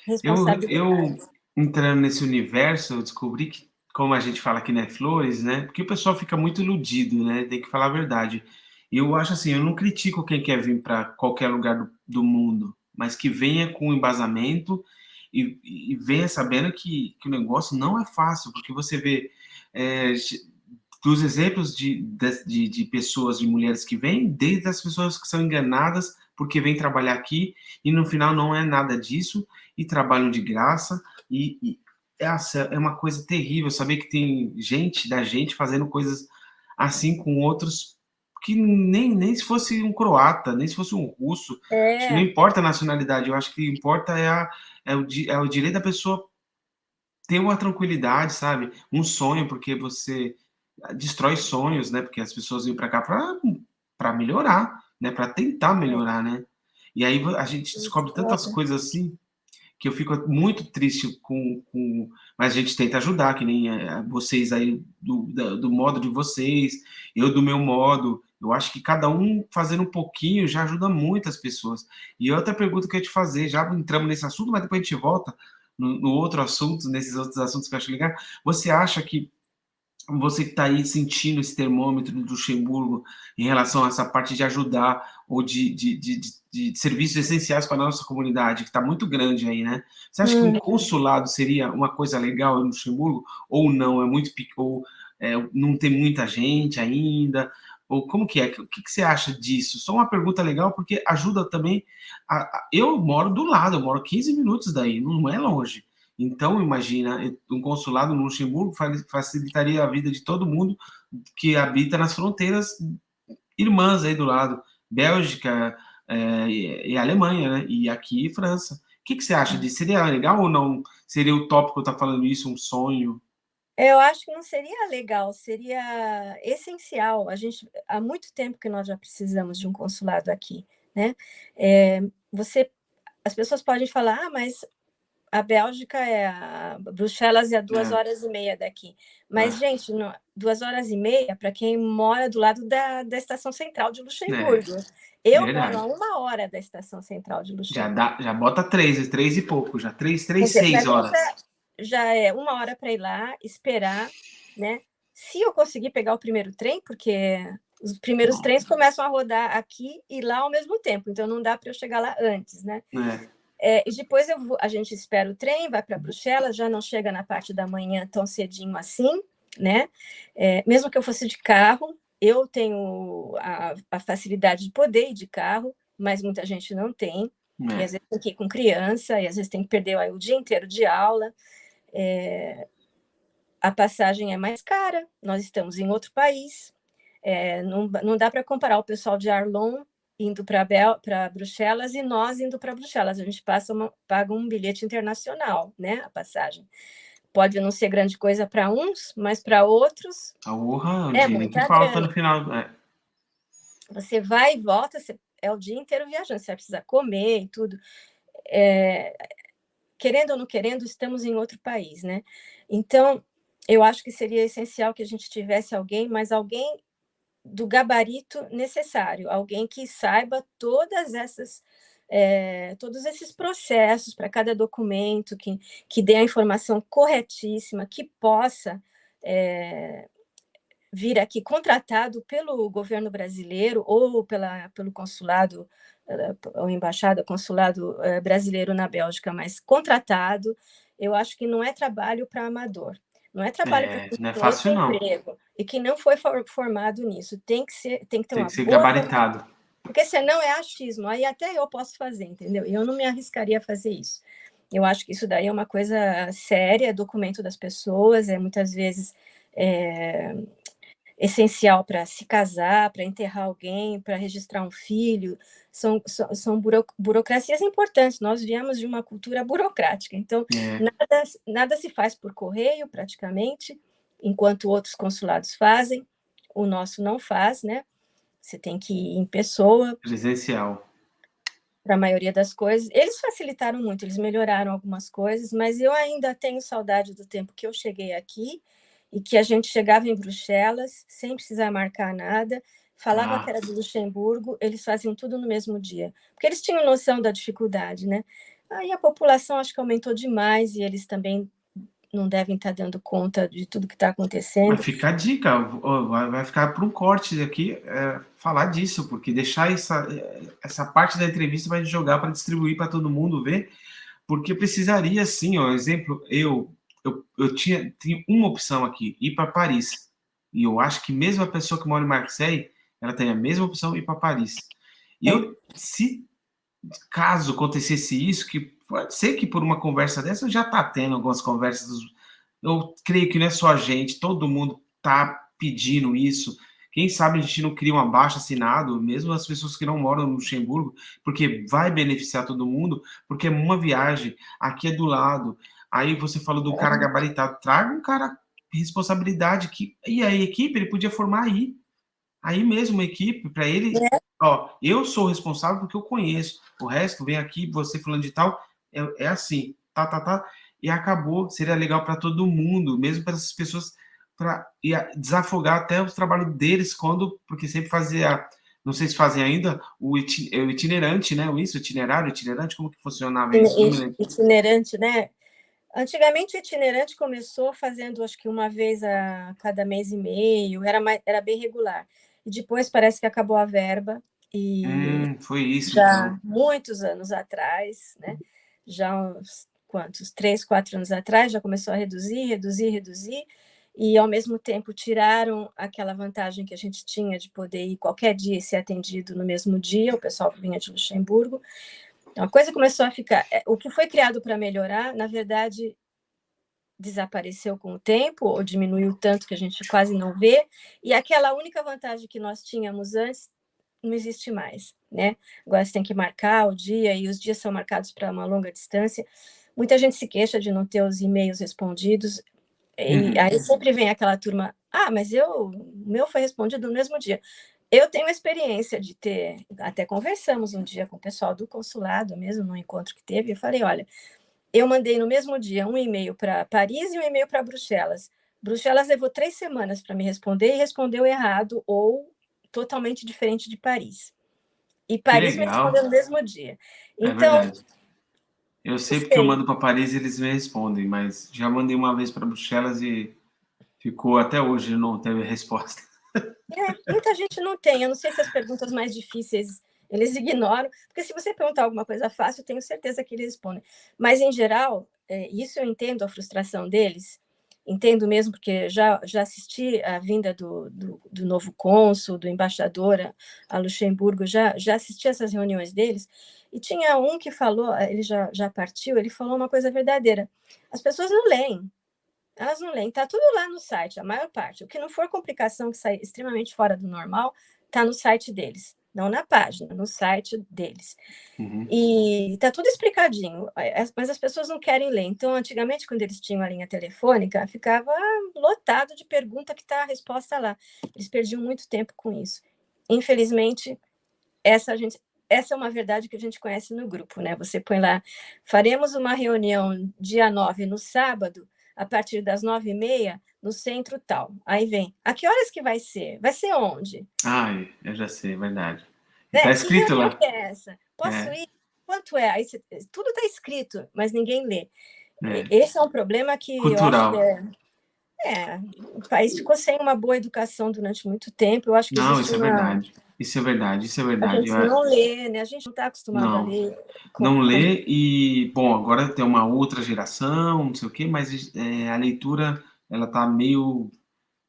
Eu responsabilidades. entrando nesse universo, eu descobri que, como a gente fala aqui, né, flores, né? Porque o pessoal fica muito iludido, né? Tem que falar a verdade. E eu acho assim, eu não critico quem quer vir para qualquer lugar do mundo, mas que venha com embasamento e venha sabendo que o negócio não é fácil, porque você vê é, dos exemplos de pessoas, de mulheres que vêm, desde as pessoas que são enganadas porque vêm trabalhar aqui e no final não é nada disso e trabalham de graça é uma coisa terrível saber que tem gente da gente fazendo coisas assim com outros que nem se fosse um croata, nem se fosse um russo, acho que não É, importa a nacionalidade, eu acho que importa é o direito da pessoa ter uma tranquilidade, sabe? Um sonho, porque você destrói sonhos, né? Porque as pessoas vêm para cá para melhorar, né? Para tentar melhorar, né? E aí a gente descobre tantas foda. coisas assim que eu fico muito triste mas a gente tenta ajudar, que nem vocês aí do modo de vocês, eu do meu modo. Eu acho que cada um fazendo um pouquinho já ajuda muitas pessoas. E outra pergunta que eu ia te fazer, já entramos nesse assunto, mas depois a gente volta no outro assunto, nesses outros assuntos que eu acho legal. Você acha que você que está aí sentindo esse termômetro do Luxemburgo em relação a essa parte de ajudar ou de serviços essenciais para a nossa comunidade, que está muito grande aí, né? Você acha que um Uhum. consulado seria uma coisa legal em Luxemburgo? Ou não? Não tem muita gente ainda? Ou como que é? O que você acha disso? Só uma pergunta legal, porque ajuda também. Eu moro do lado, eu moro 15 minutos daí, não é longe. Então, imagina, um consulado no Luxemburgo facilitaria a vida de todo mundo que habita nas fronteiras irmãs aí do lado, Bélgica e Alemanha, né? E aqui França. O que você acha disso? Seria legal ou não? Seria utópico eu estar falando isso, um sonho? Eu acho que não seria legal, seria essencial. A gente, há muito tempo que nós já precisamos de um consulado aqui, né? É, você, as pessoas podem falar, mas a Bélgica Bruxelas é a 2 horas e meia daqui. Mas, Ah, gente, 2 horas e meia para quem mora do lado da Estação Central de é, Luxemburgo. Eu moro a verdade. 1 hora da Estação Central de Já Luxemburgo. dá, já bota três e pouco, já Quer três, dizer, para seis mim horas. já é 1 hora para ir lá, esperar, né? Se eu conseguir pegar o primeiro trem, porque os primeiros Bom, trens começam a rodar aqui e lá ao mesmo tempo, então não dá para eu chegar lá antes, né? é, E depois a gente espera o trem, vai para Bruxelas, já não chega na parte da manhã tão cedinho assim, né? Mesmo que eu fosse de carro, eu tenho a facilidade de poder ir de carro, mas muita gente não tem. E às é. vezes tem que ir com criança, e às vezes tem que perder o dia inteiro de aula. A passagem é mais cara, nós estamos em outro país, não dá para comparar o pessoal de Arlon indo para Bruxelas e nós indo para Bruxelas. A gente paga um bilhete internacional, né? A passagem. Pode não ser grande coisa para uns, mas para outros A honra, o é dinheiro que muita falta grana. no final. É. Você vai e volta, é o dia inteiro viajando, você vai precisar comer e tudo. Querendo ou não querendo, estamos em outro país, né? Então, eu acho que seria essencial que a gente tivesse alguém, mas alguém do gabarito necessário, alguém que saiba todos esses processos para cada documento, que dê a informação corretíssima, que possa vir aqui contratado pelo governo brasileiro ou pelo consulado, ou embaixada, consulado brasileiro na Bélgica, mas contratado. Eu acho que não é trabalho para amador. Não é trabalho para quem Não é sonha com fácil, não. emprego e que não foi formado nisso. Tem que ter Tem uma que ser boa formação, gabaritado. porque senão é achismo. Aí até eu posso fazer, entendeu? E eu não me arriscaria a fazer isso. Eu acho que isso daí é uma coisa séria, é documento das pessoas, muitas vezes essencial para se casar, para enterrar alguém, para registrar um filho. São burocracias importantes. Nós viemos de uma cultura burocrática, então nada se faz por correio, praticamente, enquanto outros consulados fazem. O nosso não faz, né? Você tem que ir em pessoa. Presencial. Para a maioria das coisas. Eles facilitaram muito, eles melhoraram algumas coisas, mas eu ainda tenho saudade do tempo que eu cheguei aqui e que a gente chegava em Bruxelas sem precisar marcar nada, falava que era do Luxemburgo, eles faziam tudo no mesmo dia, porque eles tinham noção da dificuldade, né? Aí a população acho que aumentou demais e eles também não devem estar dando conta de tudo que está Vai acontecendo. ficar a dica, vai ficar para um corte aqui falar disso, porque deixar essa parte da entrevista vai jogar para distribuir para todo mundo ver, porque precisaria sim, ó, exemplo, eu tinha uma opção aqui, ir para Paris, e eu acho que mesmo a pessoa que mora em Marseille, ela tem a mesma opção, ir para Paris. E se caso acontecesse isso, que pode ser que por uma conversa dessa, já está tendo algumas conversas, eu creio que não é só a gente, todo mundo está pedindo isso. Quem sabe a gente não cria um abaixo-assinado, mesmo as pessoas que não moram no Luxemburgo, porque vai beneficiar todo mundo, porque é uma viagem, aqui é do lado. Aí você falou do cara gabaritado, traga um cara responsabilidade, e a equipe ele podia formar aí mesmo uma equipe, para ele, ó, eu sou responsável porque eu conheço, o resto vem aqui, você falando de tal, é assim, tá, e acabou, seria legal para todo mundo, mesmo para essas pessoas, para desafogar até o trabalho deles, porque sempre fazia, não sei se fazem ainda, o itinerante, né, itinerário, como que funcionava isso? Não me lembro. Itinerante, né? Antigamente, o itinerante começou fazendo, acho que uma vez a cada mês e meio, era bem regular. E depois parece que acabou a verba, e Foi isso, então. já muitos anos atrás, né? Já uns quantos? 3, 4 anos atrás, já começou a reduzir, e ao mesmo tempo tiraram aquela vantagem que a gente tinha de poder ir qualquer dia e ser atendido no mesmo dia, o pessoal que vinha de Luxemburgo. Então, a coisa começou a ficar. O que foi criado para melhorar, na verdade, desapareceu com o tempo, ou diminuiu tanto que a gente quase não vê, e aquela única vantagem que nós tínhamos antes não existe mais, né? Agora você tem que marcar o dia, e os dias são marcados para uma longa distância. Muita gente se queixa de não ter os e-mails respondidos, e aí sempre vem aquela turma, mas o meu foi respondido no mesmo dia. Eu tenho a experiência de ter, até conversamos um dia com o pessoal do consulado, mesmo no encontro que teve, eu falei, olha, eu mandei no mesmo dia um e-mail para Paris e um e-mail para Bruxelas. Bruxelas levou 3 semanas para me responder e respondeu errado ou totalmente diferente de Paris. E Que Paris me respondeu legal, no mesmo dia. é Então, verdade. Eu não sei porque eu sei. mando para Paris e eles me respondem, mas já mandei uma vez para Bruxelas e ficou até hoje, não teve resposta. Muita gente não tem. Eu não sei se as perguntas mais difíceis eles ignoram, porque se você perguntar alguma coisa fácil, eu tenho certeza que eles respondem. Mas, em geral, isso eu entendo a frustração deles, entendo mesmo, porque já assisti a vinda do novo cônsul, do embaixador a Luxemburgo, já assisti essas reuniões deles, e tinha um que falou, ele já partiu, ele falou uma coisa verdadeira. As pessoas não leem. Elas não leem, está tudo lá no site, a maior parte. O que não for complicação que sai extremamente fora do normal, está no site deles. Não na página, no site deles. E está tudo explicadinho, mas as pessoas não querem ler. Então, antigamente, quando eles tinham a linha telefônica, ficava lotado de pergunta que está a resposta lá. Eles perdiam muito tempo com isso. infelizmente, essa é uma verdade que a gente conhece no grupo, né? Você põe lá, faremos uma reunião dia 9 no sábado, a partir das 9h30, no centro tal. Aí vem, a que horas que vai ser? Vai ser onde? Ai, eu já sei, é verdade. E tá Né? Que escrito reunião lá. que é essa? Posso É, ir? Quanto é? Aí tudo está escrito, mas ninguém lê. é. Esse é um problema que eu acho que Cultural. o país ficou sem uma boa educação durante muito tempo. Eu acho que Não, existe isso é uma. verdade. Isso é verdade, isso é A verdade. gente não lê, né? A gente não está acostumado a Não, ler. não lê e, bom, agora tem uma outra geração, não sei o quê, mas a leitura, ela tá meio.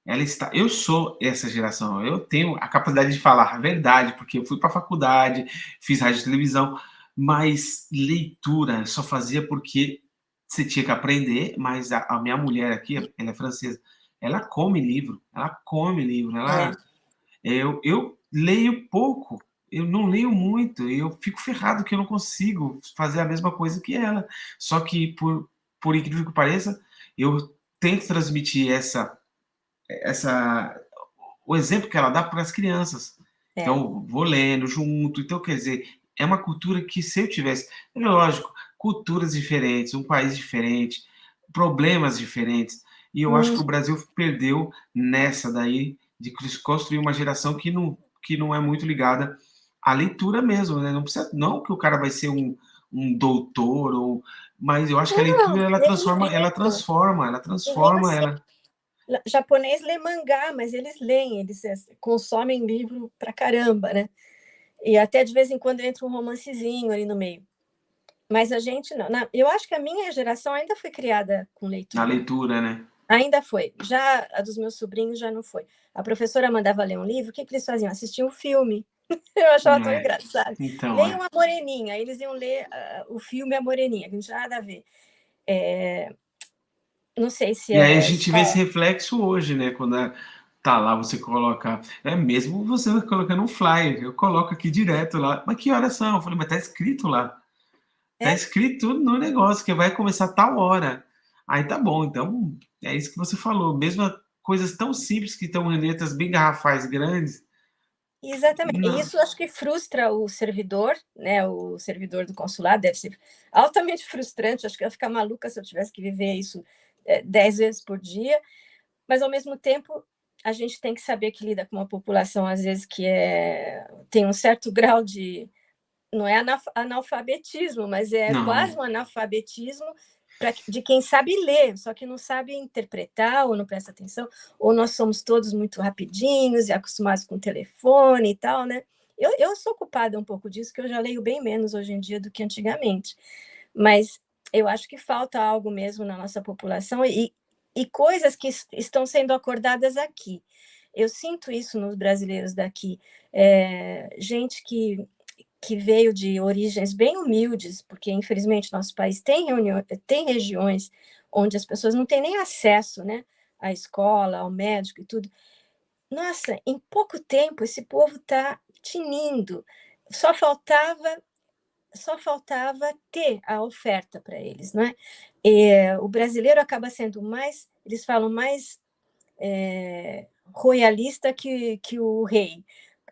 Ela está. Eu sou essa geração, eu tenho a capacidade de falar a verdade, porque eu fui para a faculdade, fiz rádio e televisão, mas leitura só fazia porque você tinha que aprender, mas a minha mulher aqui, ela é francesa, ela come livro, É, eu leio pouco, eu não leio muito, eu fico ferrado que eu não consigo fazer a mesma coisa que ela. Só que, por incrível que pareça, eu tento transmitir essa o exemplo que ela dá para as crianças. é. Então, vou lendo junto. Então, quer dizer, é uma cultura que se eu tivesse, é lógico, culturas diferentes, um país diferente, problemas diferentes. E eu acho que o Hum, Brasil perdeu nessa daí de construir uma geração que não é muito ligada à leitura mesmo, né? Não precisa, não que o cara vai ser um doutor ou, mas eu acho que a não, leitura nem livro. ela E nem transforma, assim. ela Japonês lê mangá, mas eles leem, eles consomem livro pra caramba, né? E até de vez em quando entra um romancezinho ali no meio. Mas a gente não. Eu acho que a minha geração ainda foi criada com na leitura. leitura, né? Ainda foi. Já a dos meus sobrinhos já não foi. A professora mandava ler um livro, o que, que eles faziam? Assistiam o filme. Eu achava tão É. engraçado. Então, Leiam a Moreninha. Eles iam ler o filme A Moreninha, que não tinha nada a ver. Não sei se e aí a é gente vê esse só. reflexo hoje, né? Quando tá lá, você coloca. É mesmo você colocando um flyer, eu coloco aqui direto lá. Mas que horas são? Eu falei, mas tá escrito lá. Tá É, escrito no negócio que vai começar tal hora. Aí tá bom, então é isso que você falou. Mesmo coisas tão simples que estão em letras bem garrafais grandes. exatamente. E Não, isso acho que frustra o servidor, né? O servidor do consulado deve ser altamente frustrante. Acho que eu ia ficar maluca se eu tivesse que viver isso 10 vezes por dia. Mas, ao mesmo tempo, a gente tem que saber que lida com uma população, às vezes, que tem um certo grau de. Não é analfabetismo, mas é não, quase um analfabetismo de quem sabe ler, só que não sabe interpretar ou não presta atenção, ou nós somos todos muito rapidinhos e acostumados com o telefone e tal, né? Eu sou culpada um pouco disso, que eu já leio bem menos hoje em dia do que antigamente, mas eu acho que falta algo mesmo na nossa população e coisas que estão sendo acordadas aqui. Eu sinto isso nos brasileiros daqui. Gente que veio de origens bem humildes, porque infelizmente nosso país tem regiões onde as pessoas não têm nem acesso, né, à escola, ao médico e tudo. Nossa, em pouco tempo esse povo está tinindo. Só faltava só faltava ter a oferta para eles, não é? O brasileiro acaba sendo mais, eles falam mais royalista que o rei.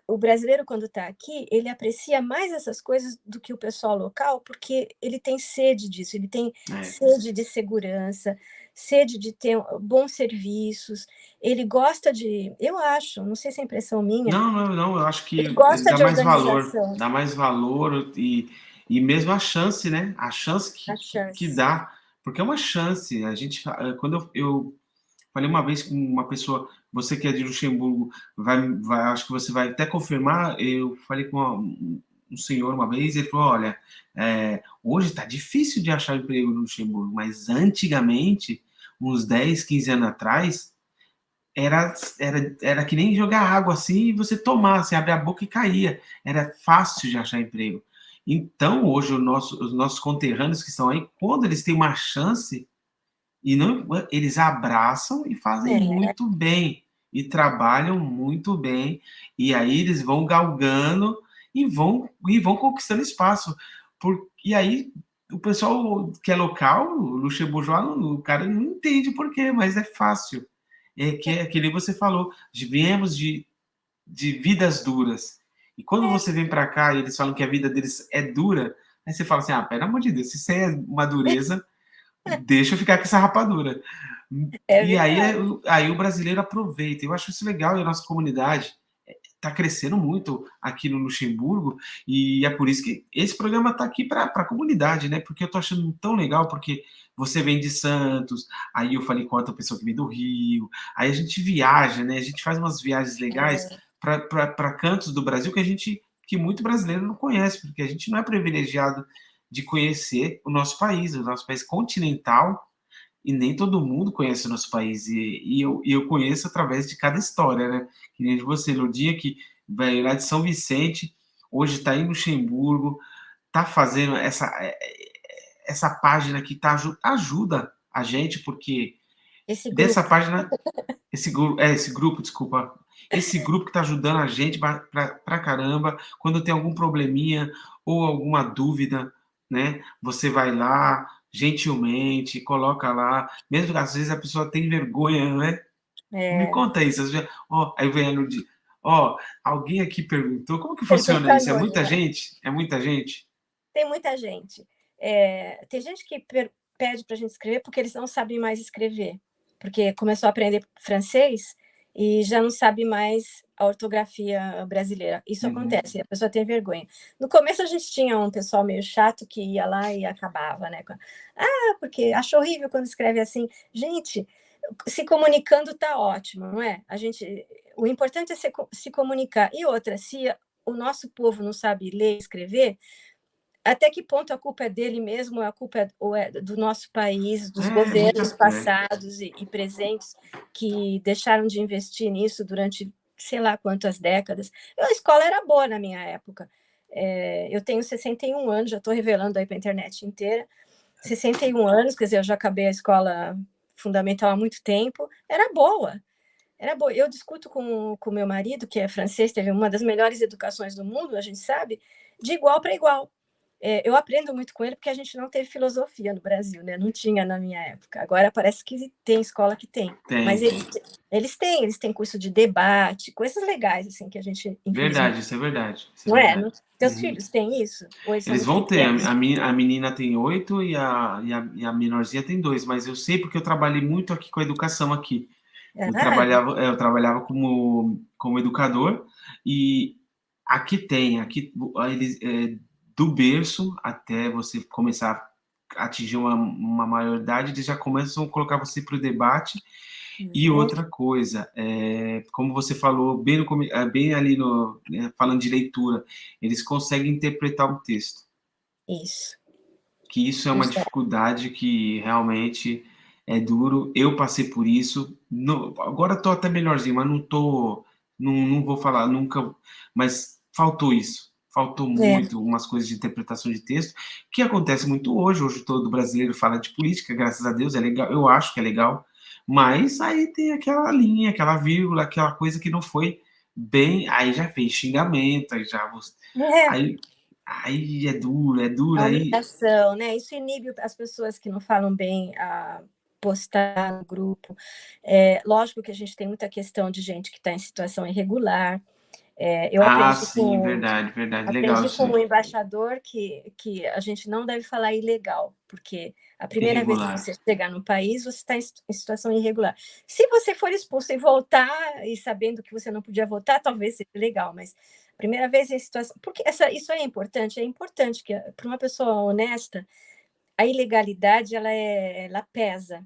O brasileiro, quando está aqui, ele aprecia mais essas coisas do que o pessoal local, porque ele tem sede disso, ele tem é. sede de segurança, sede de ter bons serviços, ele gosta de, eu acho, não sei se é impressão minha, Não, não, não, eu acho ele que gosta de organização, dá mais valor e mesmo a chance, né? A chance a que chance. dá, porque é uma chance. A gente, quando eu falei uma vez com uma pessoa, você que é de Luxemburgo, acho que você vai até confirmar. Eu falei com um senhor uma vez, ele falou: olha, hoje está difícil de achar emprego no Luxemburgo, mas antigamente, uns 10, 15 anos atrás, era que nem jogar água assim e você tomar, você abre a boca e caía. Era fácil de achar emprego. Então, hoje, os nossos conterrâneos que estão aí, quando eles têm uma chance, e não, eles abraçam e fazem É, muito bem, e trabalham muito bem, e aí eles vão galgando e vão conquistando espaço. E aí, o pessoal que é local, o luxemburgeois, o cara não entende por quê, mas é fácil. É que nem você falou, viemos de de vidas duras. E quando você vem para cá e eles falam que a vida deles é dura, aí você fala assim: ah, pelo amor de Deus, se isso é uma dureza, deixa eu ficar com essa rapadura. É E aí, verdade. aí o brasileiro aproveita. Eu acho isso legal e a nossa comunidade está crescendo muito aqui no Luxemburgo e é por isso que esse programa está aqui para a comunidade, né? Porque eu estou achando tão legal, porque você vem de Santos, aí eu falei com outra pessoa que vem do Rio, aí a gente viaja, né? A gente faz umas viagens legais para cantos do Brasil que muito brasileiro não conhece, porque a gente não é privilegiado de conhecer o nosso país continental, e nem todo mundo conhece o nosso país, e eu conheço através de cada história, né? Que nem de você, no dia que veio lá de São Vicente, hoje está em Luxemburgo, está fazendo essa página que ajuda a gente, porque Esse dessa grupo. página, esse grupo, desculpa, esse grupo que está ajudando a gente pra caramba, quando tem algum probleminha ou alguma dúvida, né? Você vai lá, gentilmente, coloca lá, mesmo que às vezes a pessoa tem vergonha, né? Me É, conta isso, ó, aí vem a Ludi, ó, alguém aqui perguntou, como que funciona pergunta isso? É muita anônima. gente? É muita gente? Tem muita gente. Tem gente que pede para a gente escrever porque eles não sabem mais escrever, porque começou a aprender francês e já não sabe mais a ortografia brasileira. Isso Uhum. acontece, a pessoa tem vergonha. No começo a gente tinha um pessoal meio chato que ia lá e acabava, né? Porque acho horrível quando escreve assim. Gente, se comunicando tá ótimo, não é? O importante é se comunicar. E outra, se o nosso povo não sabe ler e escrever, até que ponto a culpa é dele mesmo, a culpa é do nosso país, dos Muita governos fé. passados e presentes que deixaram de investir nisso durante sei lá quantas décadas. A escola era boa na minha época. Eu tenho 61 anos, já estou revelando aí para a internet inteira. 61 anos, quer dizer, eu já acabei a escola fundamental há muito tempo. Era boa, era boa. Eu discuto com meu marido, que é francês, teve uma das melhores educações do mundo, a gente sabe, de igual para igual. Eu aprendo muito com ele porque a gente não teve filosofia no Brasil, né? Não tinha na minha época. Agora parece que tem escola que tem. Tem, Mas tem. eles têm curso de debate, coisas legais, assim, que a gente, infelizmente, Verdade, isso é verdade. Isso é não é? verdade. Teus Uhum. filhos têm isso? Ou eles são Eles muito vão ter. pequenos? A menina tem 8 e a menorzinha tem 2, mas eu sei porque eu trabalhei muito aqui com a educação aqui. Eu Ah, trabalhava, eu trabalhava como educador e aqui eles, do berço até você começar a atingir uma maioridade, eles já começam a colocar você para o debate. E outra coisa, como você falou, bem ali né, falando de leitura, eles conseguem interpretar um texto, isso. que isso é uma Isso dificuldade que realmente é duro. Eu passei por isso. Agora estou até melhorzinho, mas não vou falar nunca, mas faltou isso. Faltou é. muito umas coisas de interpretação de texto, que acontece muito hoje. Hoje todo brasileiro fala de política, graças a Deus, é legal. Eu acho que é legal, mas aí tem aquela linha, aquela vírgula, aquela coisa que não foi bem. Aí já fez xingamento, É. aí, aí é duro, A aí. humilhação, né? Isso inibe as pessoas que não falam bem a postar no grupo. Lógico que a gente tem muita questão de gente que está em situação irregular. Eu Ah, aprendi sim, com verdade, verdade. Legal aprendi isso com aí. um embaixador que a gente não deve falar ilegal, porque a primeira vez que Irregular. você chegar no país, você está em situação irregular. Se você for expulso e voltar, e sabendo que você não podia voltar, talvez seja legal, mas a primeira vez em situação. Porque isso é importante que para uma pessoa honesta, a ilegalidade ela pesa.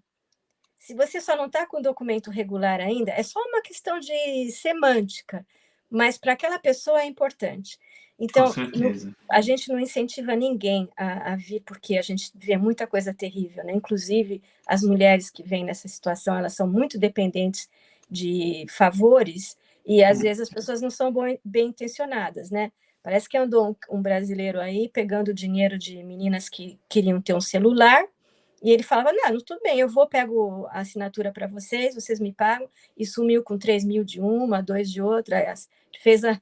Se você só não está com o documento regular ainda, é só uma questão de semântica, mas para aquela pessoa é importante. Com Então, certeza. a gente não incentiva ninguém a vir, porque a gente vê muita coisa terrível, né? Inclusive, as mulheres que vêm nessa situação, elas são muito dependentes de favores, e às vezes as pessoas não são bem intencionadas, né? Parece que andou um brasileiro aí pegando dinheiro de meninas que queriam ter um celular, e ele falava: não, tudo bem, eu vou, pego a assinatura para vocês, vocês me pagam, e sumiu com 3 mil de uma, 2 de outra, fez a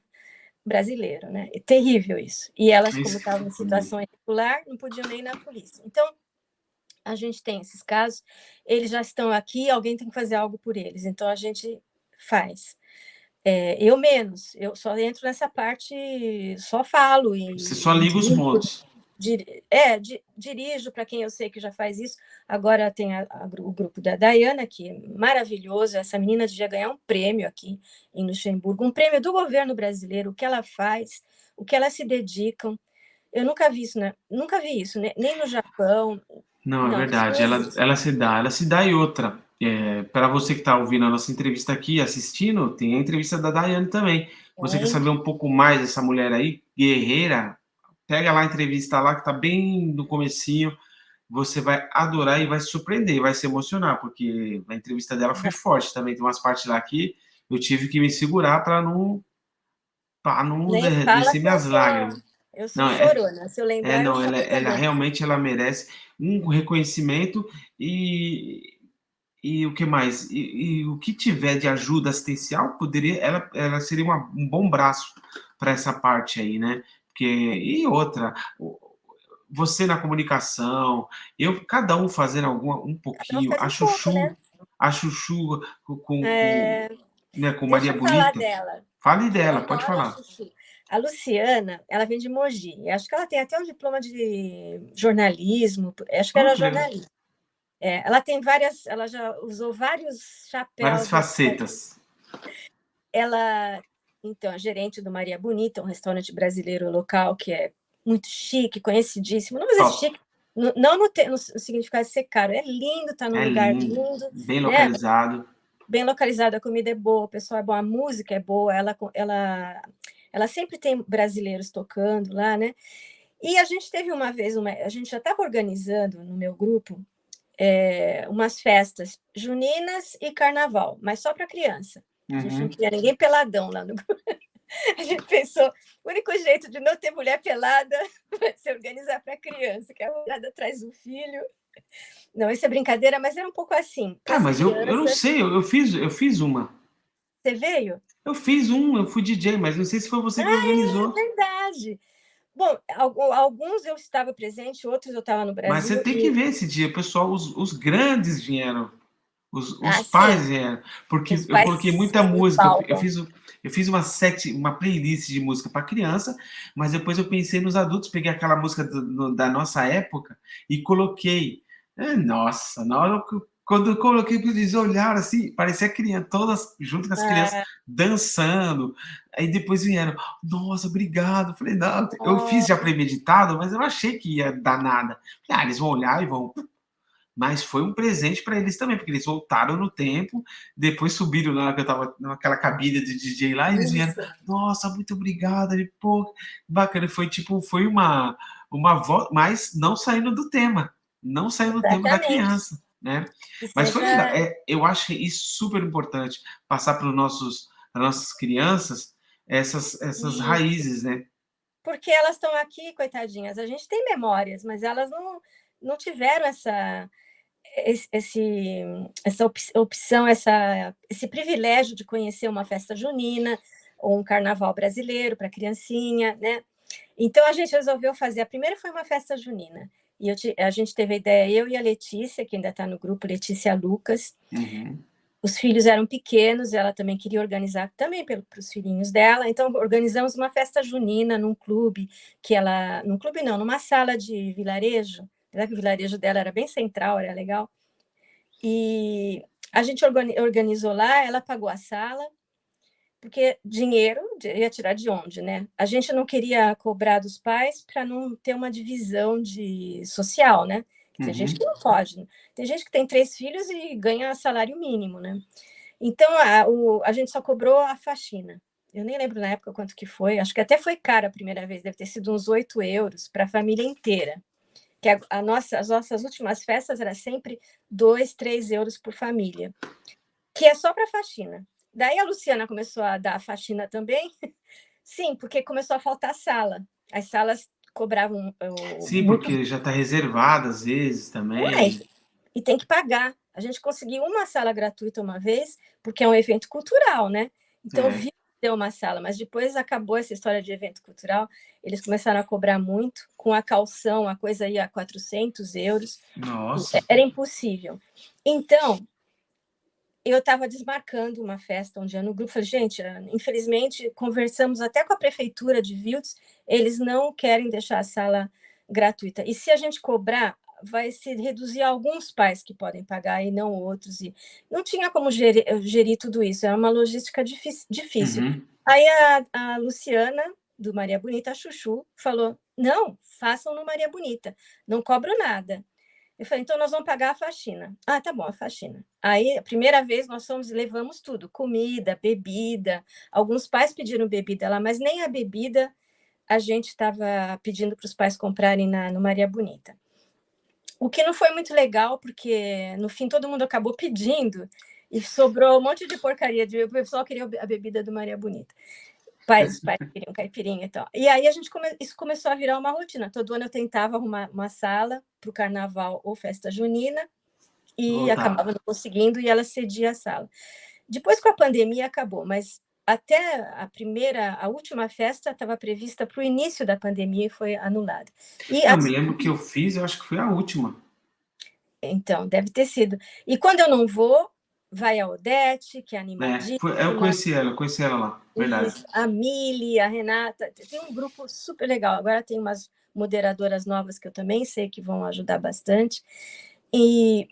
brasileiro, né? É terrível isso. E elas, como Isso estavam em foi mesmo. situação irregular, não podiam nem ir na polícia. Então, a gente tem esses casos, eles já estão aqui, alguém tem que fazer algo por eles, então a gente faz. Eu menos, eu só entro nessa parte, só falo Você só e liga os digo, pontos. dirijo para quem eu sei que já faz isso. Agora tem o grupo da Dayana, que é maravilhoso. Essa menina devia ganhar um prêmio aqui em Luxemburgo, um prêmio do governo brasileiro, o que ela faz, o que elas se dedicam. Eu nunca vi isso, né? Nunca vi isso, né? Nem no Japão. Não, é Não, isso não verdade. existe. Ela se dá e outra. Para você que está ouvindo a nossa entrevista aqui, assistindo, tem a entrevista da Daiane também. Você quer Tem. saber um pouco mais dessa mulher aí, guerreira? Pega lá a entrevista lá que está bem no comecinho. Você vai adorar e vai se surpreender, vai se emocionar, porque a entrevista dela foi forte também. Tem umas partes lá que eu tive que me segurar para não Nem fala descer que eu minhas sou, lágrimas. eu sou Não, chorona. Se eu lembrar, eu não, choro ela também. realmente ela merece um reconhecimento e o que mais? E o que tiver de ajuda assistencial, ela seria um bom braço para essa parte aí, né? Porque, e outra, você na comunicação, cada um fazendo um Cada um pouquinho, faz um pouco, né? a Chuchu É, né, com deixa Maria eu falar Bonita. dela, Fale que eu dela, pode adoro a falar. Chuchu. A Luciana, ela vem de Mogi. Eu acho que ela tem até um diploma de jornalismo. Acho que Oh, era que legal. jornalista. Ela tem várias, ela já usou vários Várias chapéus. facetas. Ela, então, é gerente do Maria Bonita, um restaurante brasileiro local que é muito chique, conhecidíssimo. Não, mas é Top. chique, não no significado de ser caro, é lindo, está num É lugar lindo, lindo, bem né? localizado. Bem localizado, a comida é boa, o pessoal é bom, a música é boa, ela sempre tem brasileiros tocando lá, né? E a gente teve uma vez, a gente já estava organizando no meu grupo umas festas juninas e carnaval, mas só para criança. A gente não Uhum. queria ninguém peladão lá no grupo. A gente pensou, o único jeito de não ter mulher pelada vai ser organizar para criança, que a mulherada traz o filho. Não, isso é brincadeira, mas era um pouco assim, para Ah, as mas eu não crianças. sei, eu fiz uma. Você veio? Eu fui DJ, mas não sei se foi você que É organizou. verdade. Bom, alguns eu estava presente, outros eu estava no Mas você Brasil. tem que ver esse dia, o pessoal, os grandes vieram, os Sim, pais vieram, porque os eu coloquei pais muita música, empalmam. eu fiz uma playlist de música para criança, mas depois eu pensei nos adultos, peguei aquela música da nossa época e coloquei. Nossa, na hora quando eu coloquei, eles olharam assim, parecia criança, todas junto com as crianças Ah, dançando. Aí depois vieram, nossa, obrigado. Eu falei, não, eu fiz já oh, premeditado, mas eu não achei que ia dar nada. Eles vão olhar e vão. Mas foi um presente para eles também, porque eles voltaram no tempo, depois subiram lá, que eu estava naquela cabine de DJ lá, e eles vieram, isso, nossa, muito obrigado, e, pô, bacana. Foi tipo, foi uma voz, mas não saindo do tema, não saindo do tema da exatamente. criança, né? Que Mas foi legal. seja Eu acho isso super importante, passar para as nossas crianças essas isso. raízes, né? Porque elas estão aqui, coitadinhas. A gente tem memórias, mas elas não tiveram essa opção, esse privilégio de conhecer uma festa junina ou um carnaval brasileiro para criancinha, né? Então a gente resolveu fazer. A primeira foi uma festa junina. E a gente teve a ideia, eu e a Letícia, que ainda está no grupo, Letícia Lucas. Uhum. Os filhos eram pequenos, ela também queria organizar também para os filhinhos dela. Então organizamos uma festa junina num clube num clube não, numa sala de vilarejo. Apesar que o vilarejo dela era bem central, era legal. E a gente organizou lá, ela pagou a sala, porque dinheiro ia tirar de onde, né? A gente não queria cobrar dos pais para não ter uma divisão social, né? Tem gente que Uhum. não pode. Tem gente que tem 3 filhos e ganha salário mínimo, né? Então a gente só cobrou a faxina. Eu nem lembro na época quanto que foi. Acho que até foi caro a primeira vez. Deve ter sido uns 8 € para a família inteira. Que as nossas últimas festas era sempre 2, 3 € por família, que é só para faxina. Daí a Luciana começou a dar a faxina também. Sim, porque começou a faltar sala. As salas cobravam Sim, muito. porque já está reservado às vezes Ué, também. e tem que pagar. A gente conseguiu uma sala gratuita uma vez, porque é um evento cultural, né? Então, É. viu ter uma sala, mas depois acabou essa história de evento cultural, eles começaram a cobrar muito, com a calção, a coisa ia a 400 €, Nossa. era impossível. Então, eu estava desmarcando uma festa um dia no grupo, falei, gente, infelizmente, conversamos até com a prefeitura de Wiltz, eles não querem deixar a sala gratuita. E se a gente cobrar, vai se reduzir a alguns pais que podem pagar e não outros. E não tinha como gerir tudo isso, é uma logística difícil. Uhum. Aí a Luciana, do Maria Bonita, a Chuchu, falou, não, façam no Maria Bonita, não cobro nada. Eu falei, então nós vamos pagar a faxina. Ah, tá bom, a faxina. Aí, a primeira vez, nós fomos e levamos tudo, comida, bebida. Alguns pais pediram bebida lá, mas nem a bebida a gente estava pedindo para os pais comprarem no Maria Bonita. O que não foi muito legal, porque no fim todo mundo acabou pedindo e sobrou um monte de porcaria. O pessoal queria a bebida do Maria Bonita. Os pais queriam caipirinha e tal. E aí isso começou a virar uma rotina. Todo ano eu tentava arrumar uma sala para o carnaval ou festa junina e acabava não conseguindo e ela cedia a sala. Depois, com a pandemia, acabou, mas até a última festa estava prevista para o início da pandemia e foi anulada. Eu me lembro que eu fiz, eu acho que foi a última. Então, deve ter sido. E quando eu não vou, vai a Odete, que é animadíssima. Eu conheci ela lá, verdade. Isso, a Mili, a Renata, tem um grupo super legal. Agora tem umas moderadoras novas que eu também sei que vão ajudar bastante. E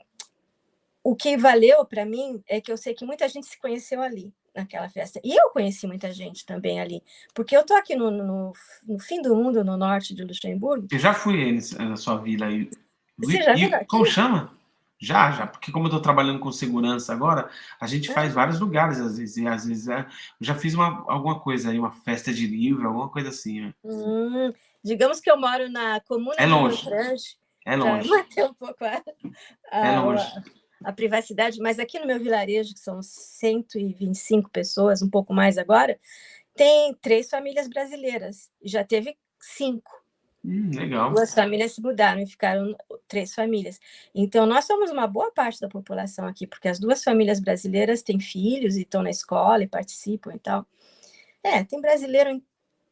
o que valeu para mim é que eu sei que muita gente se conheceu ali, naquela festa. E eu conheci muita gente também ali, porque eu estou aqui no fim do mundo, no norte de Luxemburgo. Eu já fui na sua vila aí. Você já veio aqui? Como chama? Já, porque como eu estou trabalhando com segurança agora, a gente faz vários lugares, às vezes, e às vezes eu já fiz alguma coisa aí, uma festa de livro, alguma coisa assim, né? Digamos que eu moro na comuna de Rotrange. É longe. Já matei um pouco É longe. A privacidade, mas aqui no meu vilarejo, que são 125 pessoas, um pouco mais agora, tem 3 famílias brasileiras. Já teve 5. Legal. 2 famílias se mudaram e ficaram 3 famílias. Então, nós somos uma boa parte da população aqui, porque as 2 famílias brasileiras têm filhos e estão na escola e participam e tal. Tem brasileiro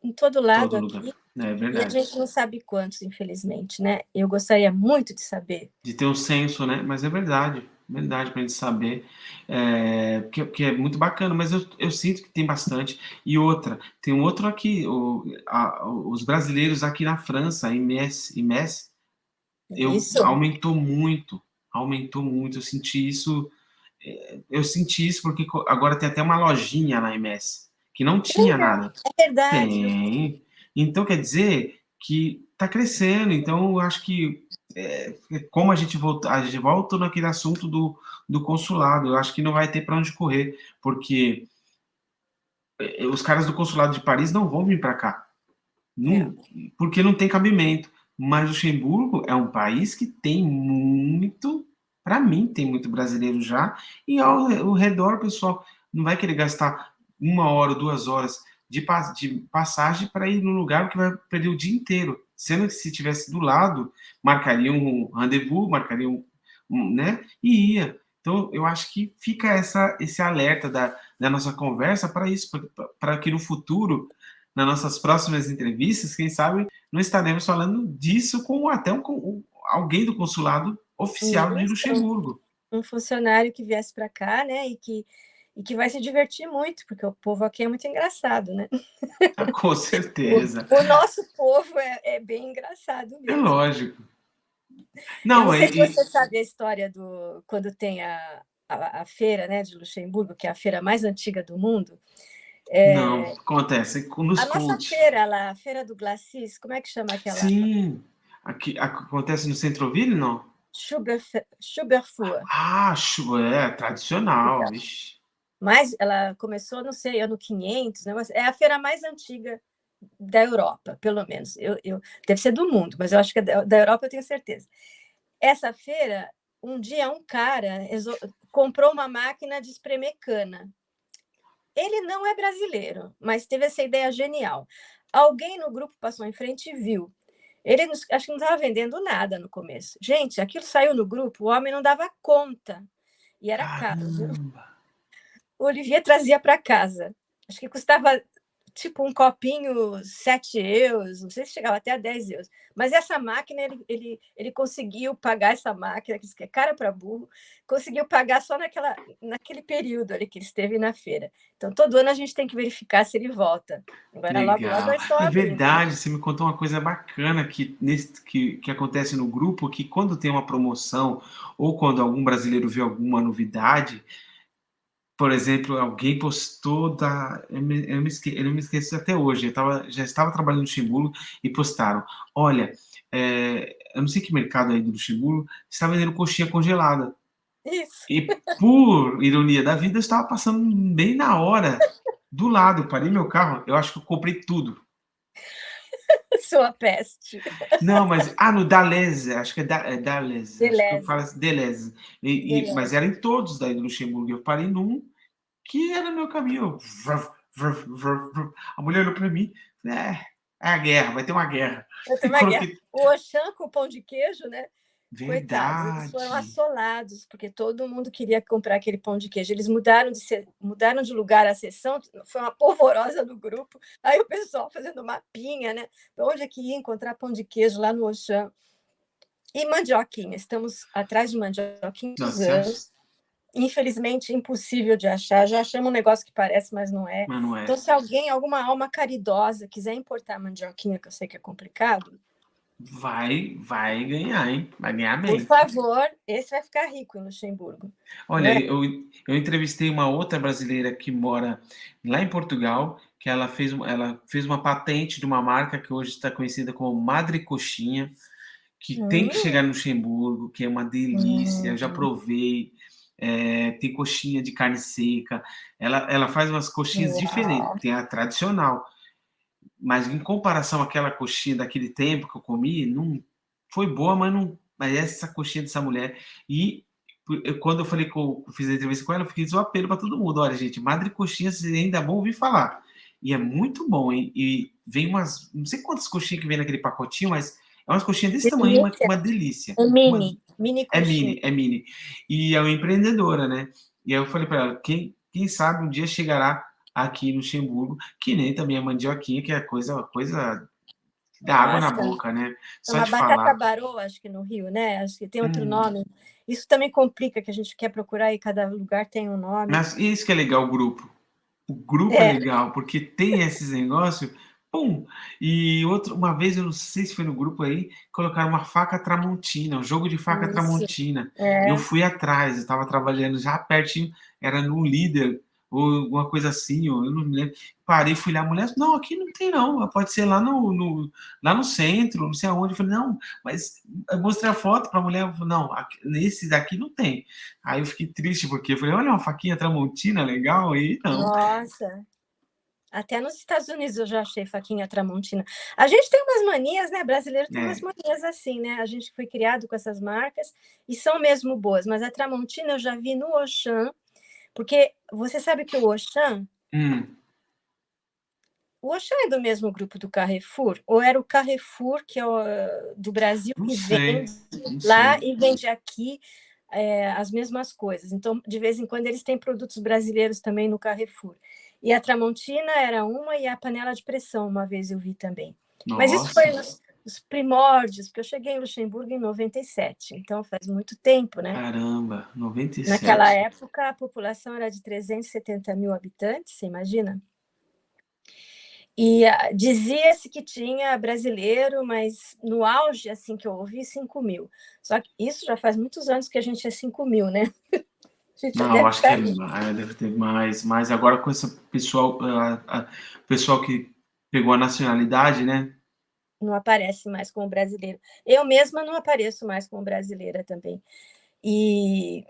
em todo lado aqui. É verdade. E a gente não sabe quantos, infelizmente, né? Eu gostaria muito de saber. De ter um censo, né? Mas é verdade para a gente saber, porque é muito bacana, mas eu sinto que tem bastante. E outra, tem um outro aqui, os brasileiros aqui na França, IMES, aumentou muito, eu senti isso porque agora tem até uma lojinha na IMES, que não tinha nada. É verdade. Tem. Então, quer dizer que está crescendo, então eu acho que como a gente volta naquele assunto do consulado, eu acho que não vai ter para onde correr, porque os caras do consulado de Paris não vão vir para cá, porque não tem cabimento. Mas Luxemburgo é um país que tem muito, para mim, tem muito brasileiro já, e ao redor, pessoal, não vai querer gastar 1 hora, 2 horas de passagem para ir num lugar que vai perder o dia inteiro. Sendo que se tivesse do lado, marcaria um rendezvous, marcaria né? E ia. Então, eu acho que fica esse alerta da nossa conversa para isso, para que no futuro, nas nossas próximas entrevistas, quem sabe, não estaremos falando disso com alguém do consulado oficial de Luxemburgo. Um funcionário que viesse para cá, né? E que vai se divertir muito, porque o povo aqui é muito engraçado, né? Com certeza. O nosso povo é bem engraçado mesmo. É lógico. Não, eu não sei se você sabe a história quando tem a feira, né, de Luxemburgo, que é a feira mais antiga do mundo. Não, acontece. Nossa feira lá, a Feira do Glacis, como é que chama aquela? Sim, aqui acontece no Centroville, não? Schuberfuhr. Tradicional. Ixi. Mas ela começou, não sei, ano 500, né? É a feira mais antiga da Europa, pelo menos. Deve ser do mundo, mas eu acho que da Europa eu tenho certeza. Essa feira, um dia um cara comprou uma máquina de espremer cana. Ele não é brasileiro, mas teve essa ideia genial. Alguém no grupo passou em frente e viu. Ele acho que não estava vendendo nada no começo. Gente, aquilo saiu no grupo, o homem não dava conta. E era caro, viu? O Olivier trazia para casa. Acho que custava tipo um copinho 7 euros, não sei se chegava até a 10 euros. Mas essa máquina, ele conseguiu pagar essa máquina, que é cara para burro, conseguiu pagar só naquele período ali que ele esteve na feira. Então, todo ano a gente tem que verificar se ele volta. Agora, logo, logo, Legal. eles estão É abrindo. verdade, você me contou uma coisa bacana que acontece no grupo, que quando tem uma promoção ou quando algum brasileiro vê alguma novidade, por exemplo, alguém postou eu não me esqueço até hoje, já estava trabalhando no Luxemburgo e postaram: olha, eu não sei que mercado aí do Luxemburgo está vendendo coxinha congelada. Isso, E por ironia da vida, eu estava passando bem na hora, do lado, eu parei meu carro, eu acho que eu comprei tudo. sua peste. Não, mas no Deleuze, acho que é Deleuze, acho que eu falo Deleuze, assim, Deleuze. Mas Deleuze. era em todos daí do Luxemburgo. Eu parei num que era meu caminho. Vrf, vrf, vrf, vrf. A mulher olhou para mim, é a guerra, vai ter uma guerra. Eu E tenho uma guerra. coloquei. O Auchan com o pão de queijo, né? Coitados, eles foram Verdade. assolados, porque todo mundo queria comprar aquele pão de queijo. Eles mudaram de lugar a sessão, foi uma polvorosa no grupo. Aí o pessoal fazendo mapinha, né? Para onde é que ia encontrar pão de queijo lá no Auchan? E mandioquinha, estamos atrás de mandioquinha há muitos Nossa, anos. Infelizmente, impossível de achar. Já achamos um negócio que parece, mas não é. mas não Então, é. se alguém, alguma alma caridosa, quiser importar mandioquinha, que eu sei que é complicado, Vai ganhar, hein? Vai ganhar por bem. favor, esse vai ficar rico em Luxemburgo. Olha, Né? eu entrevistei uma outra brasileira que mora lá em Portugal, que ela fez uma patente de uma marca que hoje está conhecida como Madre Coxinha, que tem que chegar Hum, no Luxemburgo, que é uma delícia, eu já hum, provei. Tem coxinha de carne seca. Ela faz umas coxinhas diferentes. uau. Tem a tradicional, mas em comparação àquela coxinha daquele tempo que eu comi, não foi boa, mas não. Mas essa coxinha dessa mulher. E quando eu falei que eu fiz a entrevista com ela, eu fiz um apelo para todo mundo. Olha, gente, Madre Coxinha, vocês ainda vão ouvir falar. E é muito bom, hein? E vem umas. Não sei quantas coxinhas que vem naquele pacotinho, mas é umas coxinhas desse tamanho, Delícia. uma delícia. Um mini É coxinha. mini, é mini. E é uma empreendedora, né? E aí eu falei para ela, quem sabe um dia chegará aqui no Luxemburgo, que nem também a mandioquinha, que é coisa que dá água na Nossa, boca, né? é Só uma de batata falar. barô, acho que no Rio, né? Acho que tem outro Hum. nome. Isso também complica, que a gente quer procurar e cada lugar tem um nome. Mas isso que é legal, o grupo. O grupo é É, legal, porque tem esses negócios, pum. E uma vez, eu não sei se foi no grupo aí, colocaram uma faca tramontina, um jogo de faca isso. tramontina. Eu É. fui atrás, eu estava trabalhando já pertinho, era no líder, ou alguma coisa assim, ou eu não me lembro. Parei, fui lá, a mulher, não, aqui não tem não, pode ser lá no centro, não sei aonde. Eu falei, não, mas eu mostrei a foto para a mulher, não, nesse daqui não tem. Aí eu fiquei triste, porque eu falei, olha, uma faquinha tramontina legal, e não. Nossa, até nos Estados Unidos eu já achei faquinha tramontina. A gente tem umas manias, né? Brasileiro tem umas É, manias assim, né? A gente foi criado com essas marcas e são mesmo boas, mas a tramontina eu já vi no Auchan, porque você sabe que hum, O Auchan é do mesmo grupo do Carrefour? Ou era o Carrefour, que é do Brasil, não que sei, vende não lá sei. e vende aqui as mesmas coisas? Então, de vez em quando, eles têm produtos brasileiros também no Carrefour. E a Tramontina era uma, e a panela de pressão, uma vez eu vi também. Mas isso foi Nossa, nos primórdios, porque eu cheguei em Luxemburgo em 97, então faz muito tempo, né? caramba, Naquela 97. época, a população era de 370 mil habitantes, você imagina? E dizia-se que tinha brasileiro, mas no auge, assim, que eu ouvi, 5 mil. Só que isso já faz muitos anos que a gente é 5 mil, né? A gente já Não, deve acho que estar aí. deve ter mais, mas agora com esse pessoal, pessoal que pegou a nacionalidade, né? Não aparece mais como brasileiro. Eu mesma não apareço mais como brasileira também. E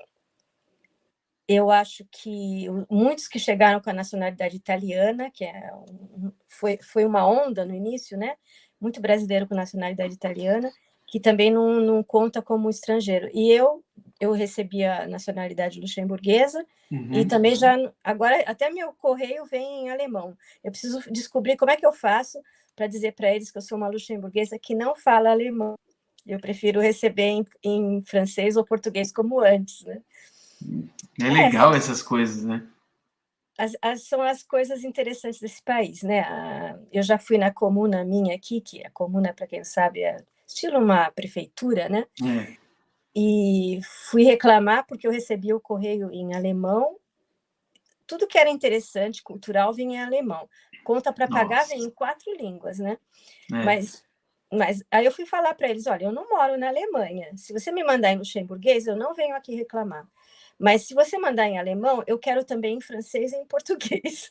eu acho que muitos que chegaram com a nacionalidade italiana, que foi uma onda no início, né? Muito brasileiro com nacionalidade italiana, que também não conta como estrangeiro. E eu recebi a nacionalidade luxemburguesa e Uhum. também já agora até meu correio vem em alemão. Eu preciso descobrir como é que eu faço para dizer para eles que eu sou uma luxemburguesa que não fala alemão. Eu prefiro receber em francês ou português como antes, né? É É, legal essas coisas, né? são as coisas interessantes desse país, né? Eu já fui na comuna minha aqui, que a comuna, para quem não sabe, é estilo uma prefeitura, né? É. E fui reclamar porque eu recebi o correio em alemão. Tudo que era interessante, cultural, vinha em alemão. Conta para pagar vem Nossa. em 4 línguas, né? É. Mas aí eu fui falar para eles: olha, eu não moro na Alemanha. Se você me mandar em luxemburguês, eu não venho aqui reclamar. Mas se você mandar em alemão, eu quero também em francês e em português.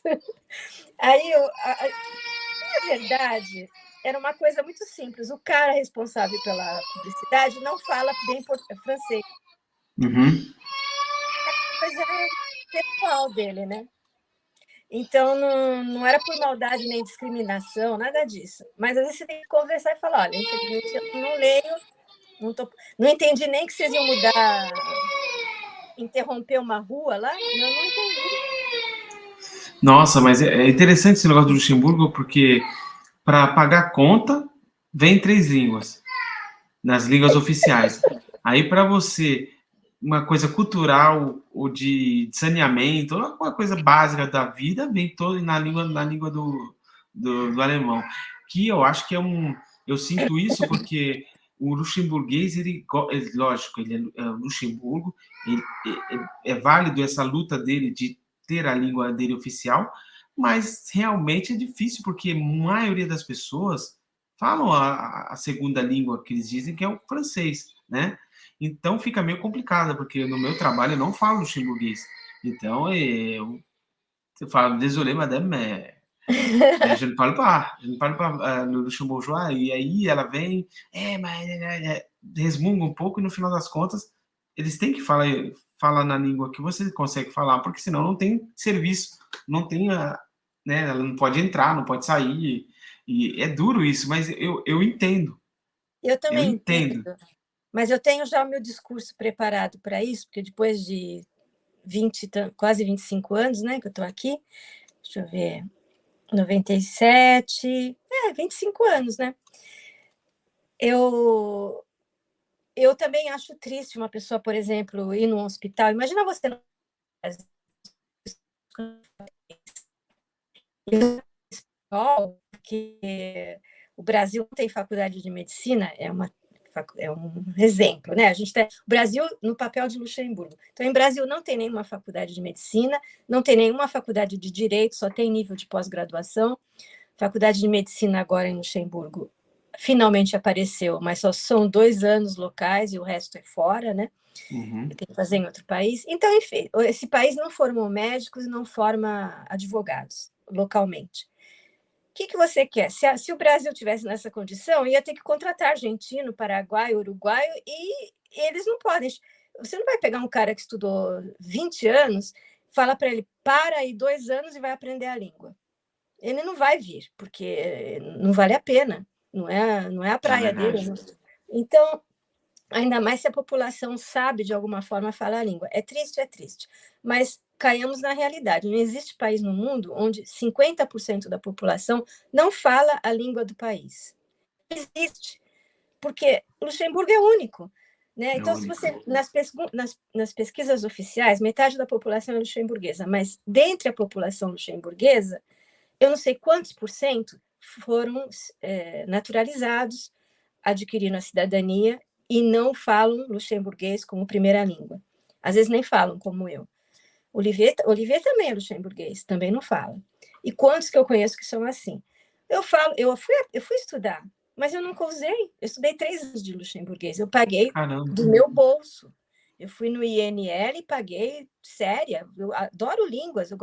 Aí, na verdade, era uma coisa muito simples. O cara responsável pela publicidade não fala bem francês. Uhum. Mas era pessoal dele, né? Então, não era por maldade nem discriminação, nada disso. Mas às vezes você tem que conversar e falar: olha, infelizmente eu não leio, não entendi nem que vocês iam mudar, interromper uma rua lá, não entendi. Nossa, mas é interessante esse negócio do Luxemburgo, porque para pagar conta, vem 3 línguas, nas línguas oficiais. Aí, para você, uma coisa cultural ou de saneamento, uma coisa básica da vida, vem todo na língua do alemão. Que eu acho que é um. Eu sinto isso porque o luxemburguês, lógico, ele é Luxemburgo, ele, é válido essa luta dele de ter a língua dele oficial, mas realmente é difícil, porque a maioria das pessoas falam a segunda língua que eles dizem, que é o francês, né? Então fica meio complicado, porque no meu trabalho eu não falo luxemburguês. Então eu falo, désolé, madame, je ne parle pas, no luxembourgeois. E aí ela vem, mas resmunga um pouco, e no final das contas eles têm que falar na língua que você consegue falar, porque senão não tem serviço, não tem né, ela não pode entrar, não pode sair, e é duro isso, mas eu entendo, Eu eu também entendo. entendo, mas eu tenho já o meu discurso preparado para isso, porque depois de 20, quase 25 anos, né, que eu estou aqui, deixa eu ver, 97, 25 anos, né? Eu, eu também acho triste uma pessoa, por exemplo, ir num hospital. Imagina você no Brasil, porque o Brasil não tem faculdade de medicina, é um exemplo, né? A gente tem o Brasil no papel de Luxemburgo. Então, em Brasil não tem nenhuma faculdade de medicina, não tem nenhuma faculdade de direito, só tem nível de pós-graduação. Faculdade de medicina agora em Luxemburgo finalmente apareceu, mas só são 2 anos locais e o resto é fora, né? Uhum. Tem que fazer em outro país. Então, enfim, esse país não formou médicos e não forma advogados localmente. O que você quer? Se o Brasil tivesse nessa condição, ia ter que contratar argentino, paraguaio, uruguaio, e eles não podem. Você não vai pegar um cara que estudou 20 anos, fala para ele, para aí 2 anos e vai aprender a língua. Ele não vai vir, porque não vale a pena, não é a É praia dele. verdade. Então, ainda mais se a população sabe, de alguma forma, falar a língua. É triste, mas caiamos na realidade. Não existe país no mundo onde 50% da população não fala a língua do país. Não existe, porque Luxemburgo é único. Né? É Então, se único. você nas pesquisas oficiais, metade da população é luxemburguesa, mas dentre a população luxemburguesa, eu não sei quantos por cento foram naturalizados, adquiriram a cidadania e não falam luxemburguês como primeira língua. Às vezes nem falam, como eu. Olivier também é luxemburguês, também não fala. E quantos que eu conheço que são assim? Eu fui estudar, mas eu nunca usei. Eu estudei 3 anos de luxemburguês, eu paguei Caramba. do meu bolso. Eu fui no INL e paguei séria. Eu adoro línguas, eu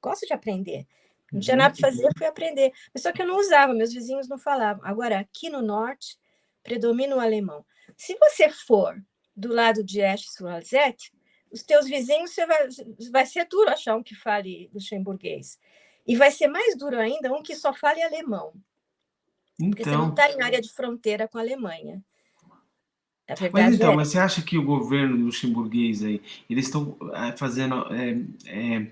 gosto de aprender. Não tinha nada Uhum. para fazer, eu fui aprender. Mas só que eu não usava, meus vizinhos não falavam. Agora, aqui no norte, predomina o alemão. Se você for do lado de Esch-sur-Alzette, os teus vizinhos, vai ser duro achar um que fale luxemburguês. E vai ser mais duro ainda um que só fale alemão, porque você não Então, está em área de fronteira com a Alemanha. A mas verdade então, é. mas você acha que o governo luxemburguês aí, eles estão fazendo,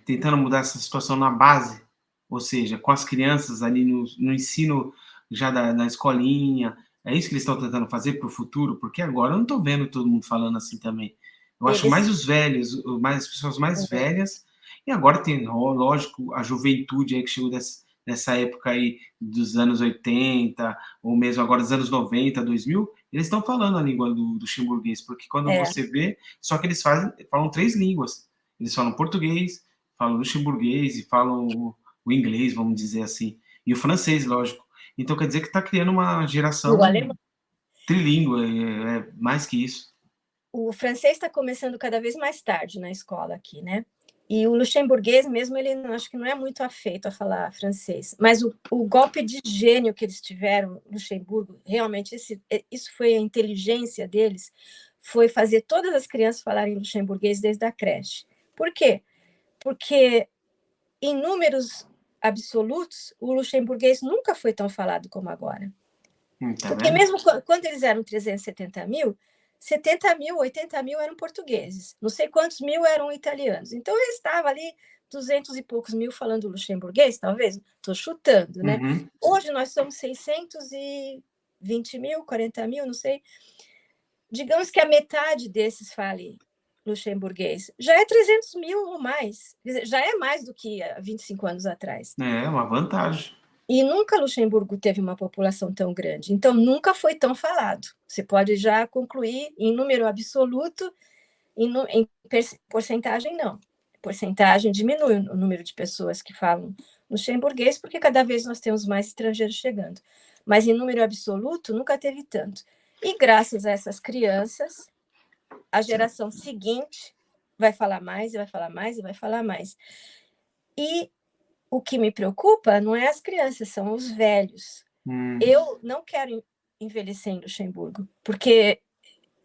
tentando mudar essa situação na base, ou seja, com as crianças ali no ensino já da escolinha, é isso que eles estão tentando fazer para o futuro? Porque agora eu não estou vendo todo mundo falando assim também. Eu acho mais Eles. os velhos, mais as pessoas mais velhas, E agora tem, lógico, a juventude aí que chegou nessa época aí dos anos 80, ou mesmo agora dos anos 90, 2000, eles estão falando a língua do luxemburguês, porque quando É, você vê, só que eles falam três línguas. Eles falam português, falam luxemburguês e falam o inglês, vamos dizer assim. E o francês, lógico. Então quer dizer que está criando uma e o geração alemão. trilingua, é mais que isso. O francês está começando cada vez mais tarde na escola aqui, né? E o luxemburguês mesmo, ele acho que não é muito afeito a falar francês. Mas o golpe de gênio que eles tiveram no Luxemburgo, realmente, isso foi a inteligência deles, foi fazer todas as crianças falarem luxemburguês desde a creche. Por quê? Porque, em números absolutos, o luxemburguês nunca foi tão falado como agora. Tá Porque vendo? mesmo quando eles eram 370 mil, 70 mil, 80 mil eram portugueses, não sei quantos mil eram italianos. Então, eles estavam ali 200 e poucos mil falando luxemburguês, talvez, estou chutando, né? Uhum. Hoje nós somos 620 mil, 40 mil, não sei. Digamos que a metade desses fale luxemburguês. Já é 300 mil ou mais. Já é mais do que há 25 anos atrás. É uma vantagem. E nunca Luxemburgo teve uma população tão grande, então nunca foi tão falado. Você pode já concluir em número absoluto, em porcentagem, não. Porcentagem diminui o número de pessoas que falam luxemburguês, porque cada vez nós temos mais estrangeiros chegando. Mas em número absoluto, nunca teve tanto. E graças a essas crianças, a geração seguinte vai falar mais, e vai falar mais, e vai falar mais. E o que me preocupa não é as crianças, são os velhos. Eu não quero envelhecer em Luxemburgo, porque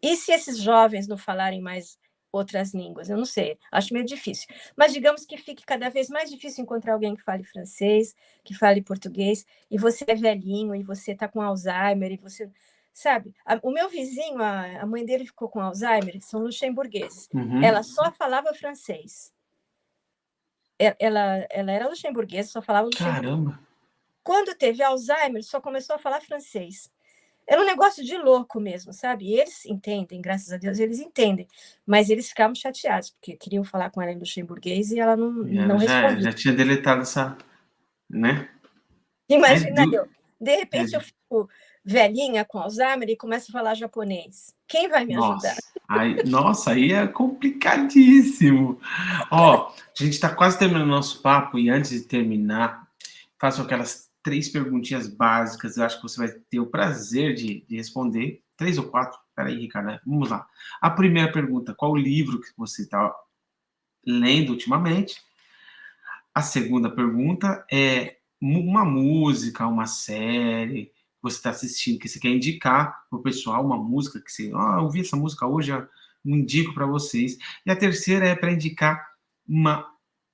e se esses jovens não falarem mais outras línguas? Eu não sei, acho meio difícil. Mas digamos que fique cada vez mais difícil encontrar alguém que fale francês, que fale português, e você é velhinho, e você está com Alzheimer, e você... Sabe, o meu vizinho, a mãe dele ficou com Alzheimer, são luxemburgueses. Uhum. Ela só falava francês. Ela era luxemburguesa, só falava luxemburguês. Caramba. Quando teve Alzheimer, só começou a falar francês. Era um negócio de louco mesmo, sabe? E eles entendem, graças a Deus, eles entendem. Mas eles ficavam chateados, porque queriam falar com ela em luxemburguês e ela não Ela já, respondia. já tinha deletado essa, né? Mas Imagina eu, de repente eu fico velhinha com Alzheimer e começo a falar japonês. Quem vai me ajudar? nossa, aí é complicadíssimo. Ó, a gente está quase terminando o nosso papo e antes de terminar, faço aquelas três perguntinhas básicas. Eu acho que você vai ter o prazer de responder. Três ou quatro? Peraí, Ricardo, vamos lá. A primeira pergunta: qual o livro que você está lendo ultimamente? A segunda pergunta é uma música, uma série que você está assistindo, que você quer indicar para o pessoal, uma música que você, eu ouvi essa música hoje, eu indico para vocês. E a terceira é para indicar uma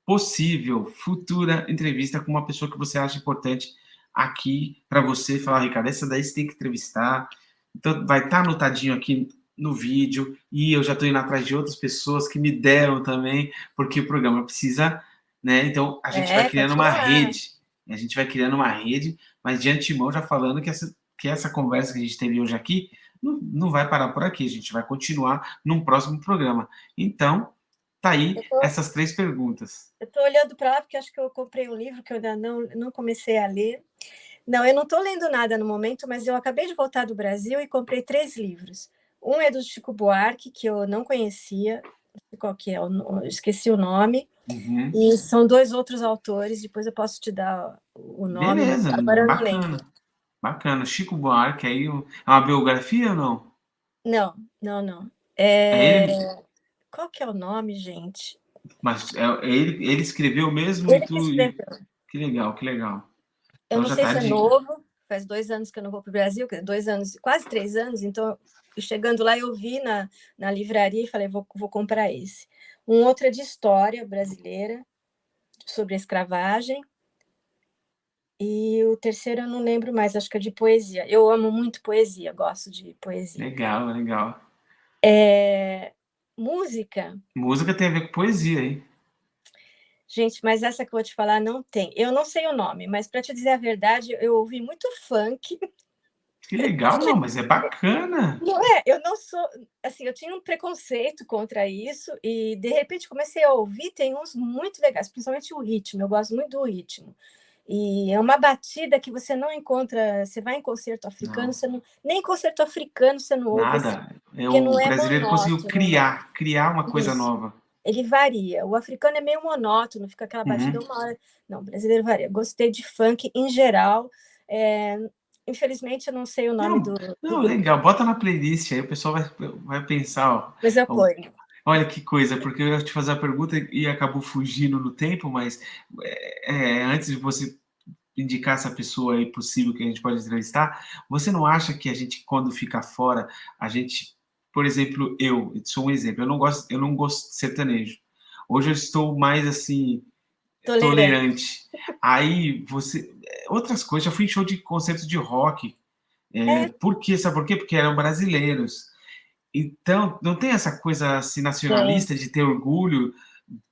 possível futura entrevista com uma pessoa que você acha importante aqui para você falar, Ricardo, essa daí você tem que entrevistar. Então, vai estar anotadinho aqui no vídeo e eu já estou indo atrás de outras pessoas que me deram também, porque o programa precisa, né? Então, a gente vai criando uma Continuar. rede. A gente vai criando uma rede, mas de antemão já falando que essa conversa que a gente teve hoje aqui não vai parar por aqui. A gente vai continuar num próximo programa. Então, tá aí essas três perguntas. Eu estou olhando para lá porque acho que eu comprei um livro que eu ainda não comecei a ler. Não, eu não estou lendo nada no momento, mas eu acabei de voltar do Brasil e comprei 3 livros. Um é do Chico Buarque, que eu não conhecia, não sei qual que é, esqueci o nome, Uhum. e são 2 outros autores, depois eu posso te dar o nome, mas Beleza, agora eu não lembro. bacana. Bacana. Chico Buarque aí, é uma biografia ou não? Não, não, não. É ele, Qual que é o nome, gente? mas ele escreveu mesmo e Ele que tu. escreveu. Que legal, que legal. Eu Então não já sei tá a se é dica. novo, faz 2 anos que eu não vou para o Brasil, 2 anos, quase 3 anos, então, chegando lá, eu vi na livraria e falei, vou comprar esse. Um outro é de história brasileira, sobre a escravagem, e o terceiro eu não lembro mais, acho que é de poesia. Eu amo muito poesia, gosto de poesia. Legal, legal. Música, Música tem a ver com poesia, hein? gente, mas essa que eu vou te falar não tem. Eu não sei o nome, mas para te dizer a verdade, eu ouvi muito funk Que legal, não, mas é bacana. Não é, eu não sou, assim, eu tinha um preconceito contra isso e de repente comecei a ouvir, tem uns muito legais, principalmente o ritmo, eu gosto muito do ritmo. E é uma batida que você não encontra, você vai em concerto africano, Não, você não, nem em concerto africano você não ouve esse, nada. É, porque não o é brasileiro conseguiu monótono, né? criar uma coisa Isso. nova. Ele varia. O africano é meio monótono, fica aquela batida Uhum. uma hora. Não, o brasileiro varia. Gostei de funk em geral. É, infelizmente, eu não sei o nome Não, do não, grupo, legal. Bota na playlist, aí o pessoal vai pensar, mas eu ó, ponho. olha que coisa, porque eu ia te fazer a pergunta e acabou fugindo no tempo, mas antes de você indicar essa pessoa aí possível que a gente pode entrevistar, você não acha que a gente, quando fica fora, a gente, por exemplo, eu sou um exemplo, eu não gosto de sertanejo. Hoje eu estou mais assim, Tolerante. tolerante. Aí você. Outras coisas, já fui em show de concertos de rock. É, Por quê? Sabe por quê? Porque eram brasileiros. Então, não tem essa coisa assim, tem. nacionalista de ter orgulho,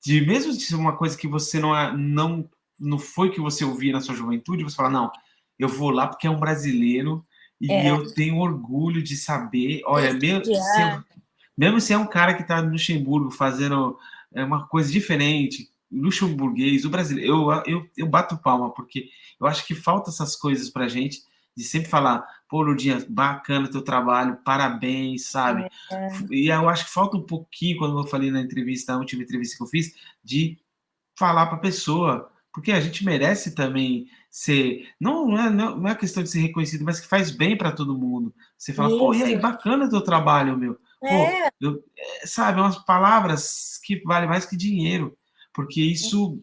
de mesmo de ser uma coisa que você não foi que você ouvia na sua juventude, você fala, não, eu vou lá porque é um brasileiro e É, eu tenho orgulho de saber, olha, prestigiar. mesmo se é um cara que está no Luxemburgo fazendo uma coisa diferente, luxemburguês, o brasileiro, eu bato palma, porque eu acho que falta essas coisas pra gente, de sempre falar, pô, Lurdinha, bacana teu trabalho, parabéns, sabe? É, E eu acho que falta um pouquinho, quando eu falei na entrevista, na última entrevista que eu fiz, de falar para a pessoa, porque a gente merece também ser, não é questão de ser reconhecido, mas que faz bem para todo mundo. Você fala, pô, e aí, isso. bacana teu trabalho, meu. Pô, É, sabe, umas palavras que valem mais que dinheiro, porque isso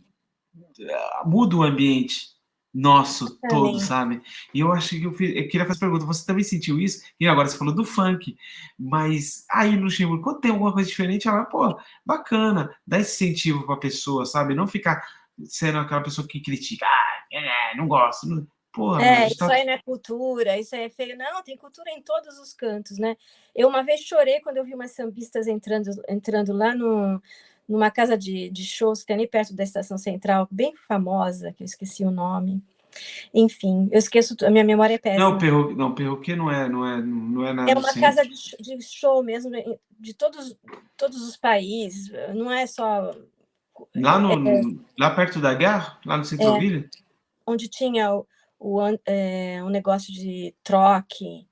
muda o ambiente nosso todo, exatamente. sabe? E eu acho que eu queria fazer pergunta, você também sentiu isso? E agora você falou do funk, mas aí no Luxemburgo, quando tem alguma coisa diferente, ela, pô, bacana, dá esse incentivo para a pessoa, sabe? Não ficar sendo aquela pessoa que critica, não gosto. Porra, meu, a É, gente isso tá. aí não é cultura, isso aí é feio. Não, tem cultura em todos os cantos, né? Eu uma vez chorei quando eu vi umas sambistas entrando lá numa casa de shows que tem ali perto da Estação Central, bem famosa, que eu esqueci o nome. Enfim, eu esqueço, a minha memória é Não, péssima. perroquê não é É no uma casa centro. de show mesmo, de todos os países, não é só Lá, lá perto da Gare, lá no é, Centroville? onde tinha o negócio de troque.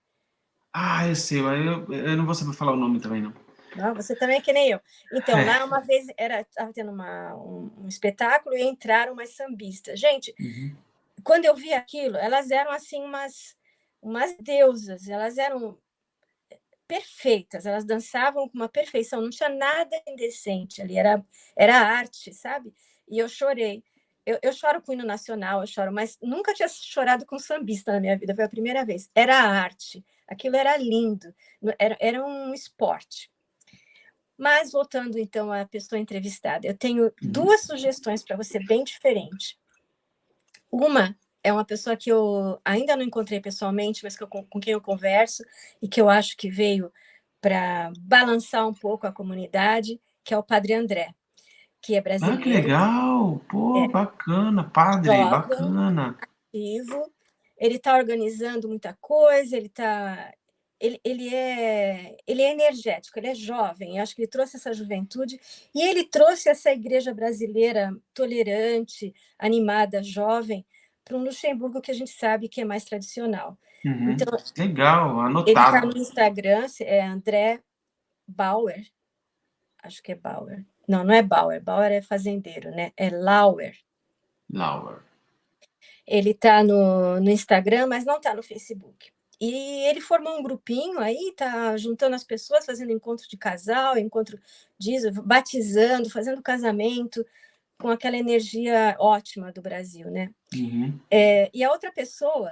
Ah, eu sei, mas eu não vou saber falar o nome também, não. Não, você também é que nem eu. Então, lá uma vez estava tendo um espetáculo e entraram umas sambistas. Gente, Uhum. quando eu vi aquilo, elas eram assim umas deusas, elas eram perfeitas, elas dançavam com uma perfeição, não tinha nada indecente ali, era arte, sabe? E eu chorei. Eu choro com o hino nacional, eu choro, mas nunca tinha chorado com sambista na minha vida, foi a primeira vez. Era arte, aquilo era lindo, era um esporte. Mas voltando então à pessoa entrevistada, eu tenho Uhum. duas sugestões para você bem diferentes. Uma é uma pessoa que eu ainda não encontrei pessoalmente, mas com quem eu converso e que eu acho que veio para balançar um pouco a comunidade, que é o Padre André, que é Ah, que brasileiro, legal! Pô, é bacana, padre, jovem, bacana. ativo, ele está organizando muita coisa, ele é energético, ele é jovem, eu acho que ele trouxe essa juventude e ele trouxe essa igreja brasileira tolerante, animada, jovem, para um Luxemburgo que a gente sabe que é mais tradicional. Uhum. Então, Legal, ele está no anotado. Instagram, é André Bauer, acho que é Bauer. Não, não é Bauer, Bauer é fazendeiro, né? É Lauer. Laura. Ele está no Instagram, mas não está no Facebook. E ele formou um grupinho aí, está juntando as pessoas, fazendo encontro de casal, encontro disso, batizando, fazendo casamento, com aquela energia ótima do Brasil, né? Uhum. E a outra pessoa,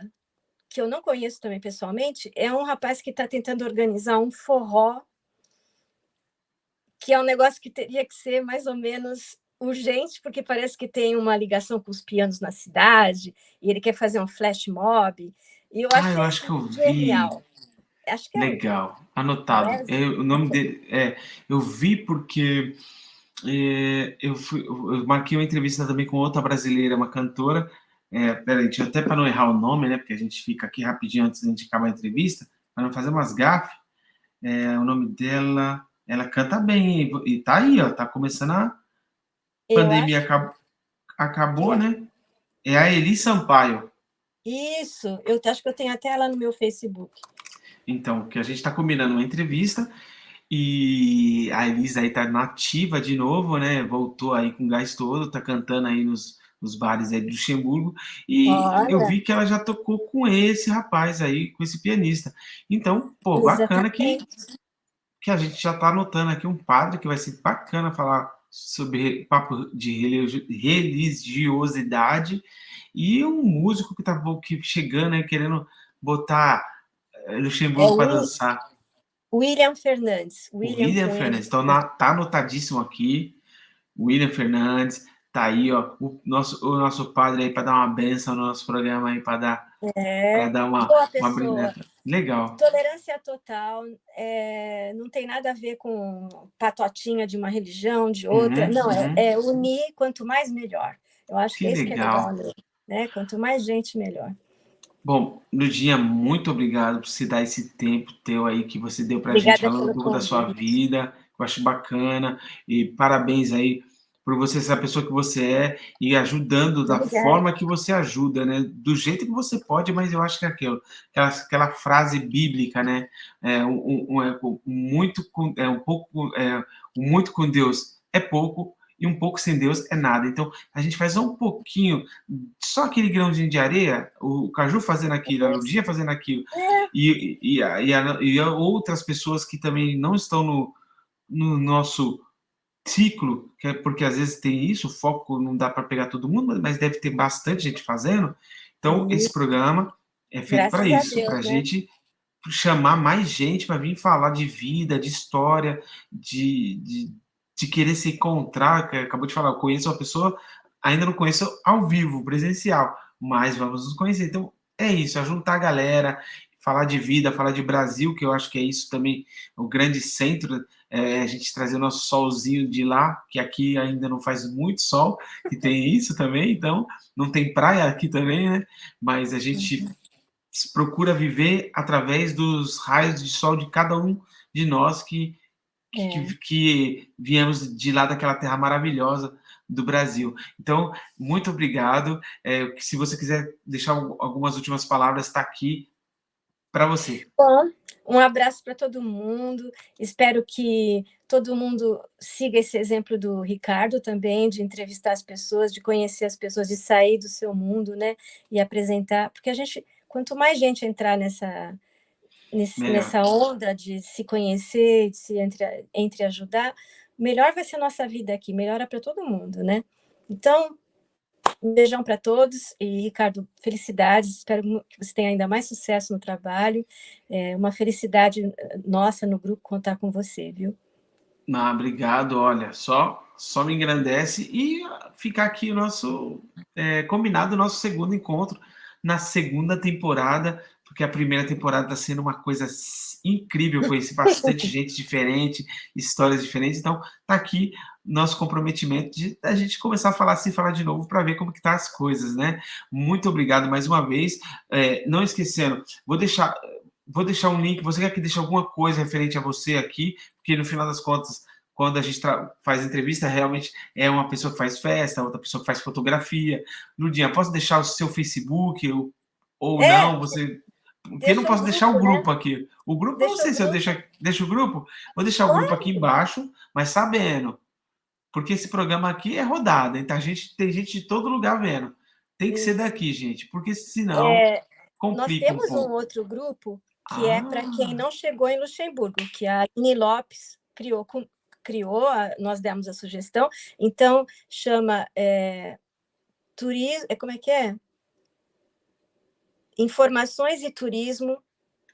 que eu não conheço também pessoalmente, é um rapaz que está tentando organizar um forró, que é um negócio que teria que ser mais ou menos urgente, porque parece que tem uma ligação com os pianos na cidade, e ele quer fazer um flash mob, e eu Ah, eu achei acho que eu vi. genial. Acho que é Legal, anotado. Wesley. O nome dele eu vi porque eu marquei uma entrevista também com outra brasileira, uma cantora, Peraí, deixa eu até para não errar o nome, né? Porque a gente fica aqui rapidinho antes de a gente acabar a entrevista, para não fazer umas gafes. O nome dela, ela canta bem, e tá aí, ó, tá começando a Eu pandemia, acho que acabou, é. né? É a Eli Sampaio. Isso, eu acho que eu tenho até ela no meu Facebook. Então, que a gente está combinando uma entrevista e a Elisa aí tá nativa de novo, né? Voltou aí com gás todo, tá cantando aí nos bares aí de Luxemburgo. E eu Olha, vi que ela já tocou com esse rapaz aí, com esse pianista. Então, pô, bacana exatamente. que a gente já está anotando aqui um padre que vai ser bacana falar sobre papo de religiosidade e um músico que está chegando aí querendo botar É Luxemburgo o para dançar. William Fernandes. O William William Fernandes. Fernandes. Então, tá anotadíssimo aqui. William Fernandes. Tá aí, ó, o nosso padre aí para dar uma benção no nosso programa aí, para É, dar boa uma pessoa. brilhante. Legal. Tolerância total, não tem nada a ver com patotinha de uma religião, de outra. Uhum, Não, uhum. é unir quanto mais melhor. Eu acho que Que é isso que é legal, legal. né? Quanto mais gente, melhor. Bom, Ludinha, muito obrigado por se dar esse tempo teu aí que você deu para a gente Obrigada falando um pelo pouco da sua convite. vida, eu acho bacana, e parabéns aí por você ser a pessoa que você é e ajudando da Obrigada. forma que você ajuda, né? Do jeito que você pode, mas eu acho que é aquela frase bíblica, né? Muito um pouco, muito com Deus é pouco e um pouco sem Deus é nada. Então, a gente faz um pouquinho, só aquele grãozinho de areia, o Caju fazendo aquilo, a Ludinha fazendo aquilo, É, e outras pessoas que também não estão no nosso ciclo, porque às vezes tem isso, o foco não dá para pegar todo mundo, mas deve ter bastante gente fazendo. Então, e esse programa é feito para graças a isso, para Deus, a né? gente chamar mais gente para vir falar de vida, de história, de querer se encontrar. Que acabou de falar, eu conheço uma pessoa, ainda não conheço ao vivo, presencial, mas vamos nos conhecer. Então, é isso, é juntar a galera, falar de vida, falar de Brasil, que eu acho que é isso também, o grande centro, a gente trazer o nosso solzinho de lá, que aqui ainda não faz muito sol, que tem isso também, então não tem praia aqui também, né? Mas a gente procura viver através dos raios de sol de cada um de nós É. que viemos de lá daquela terra maravilhosa do Brasil. Então, muito obrigado. Se você quiser deixar algumas últimas palavras, está aqui para você. Bom, um abraço para todo mundo. Espero que todo mundo siga esse exemplo do Ricardo também, de entrevistar as pessoas, de conhecer as pessoas, de sair do seu mundo, né? E apresentar, porque a gente, quanto mais gente entrar Melhor. nessa onda de se conhecer, de se entreajudar, melhor vai ser a nossa vida aqui, melhora para todo mundo, né? Então, um beijão para todos e, Ricardo, felicidades. Espero que você tenha ainda mais sucesso no trabalho. É uma felicidade nossa no grupo contar com você, viu? Não, obrigado. Olha, só me engrandece e ficar aqui o nosso combinado, o nosso segundo encontro na segunda temporada, porque a primeira temporada está sendo uma coisa incrível, conheci bastante gente diferente, histórias diferentes, então tá aqui nosso comprometimento de a gente começar a falar assim, falar de novo para ver como que tá as coisas, né? Muito obrigado mais uma vez. Não esquecendo, vou deixar um link. Você quer que deixe alguma coisa referente a você aqui? Porque no final das contas, quando a gente faz entrevista, realmente é uma pessoa que faz festa, outra pessoa que faz fotografia. Ludinha, posso deixar o seu Facebook ou É, não? Porque eu não deixa o posso deixar o grupo, né? grupo aqui. O grupo, eu não Deixa o sei se eu grupo. deixo o grupo. Vou deixar o grupo aqui Claro. embaixo, mas sabendo, porque esse programa aqui é rodado, então tem gente de todo lugar vendo. Tem que ser Isso. daqui, gente, porque senão Nós complica um temos um pouco. outro grupo que é para quem Ah, não chegou em Luxemburgo, que a Aline Lopes criou, nós demos a sugestão, então chama turismo, como é que é? Informações e Turismo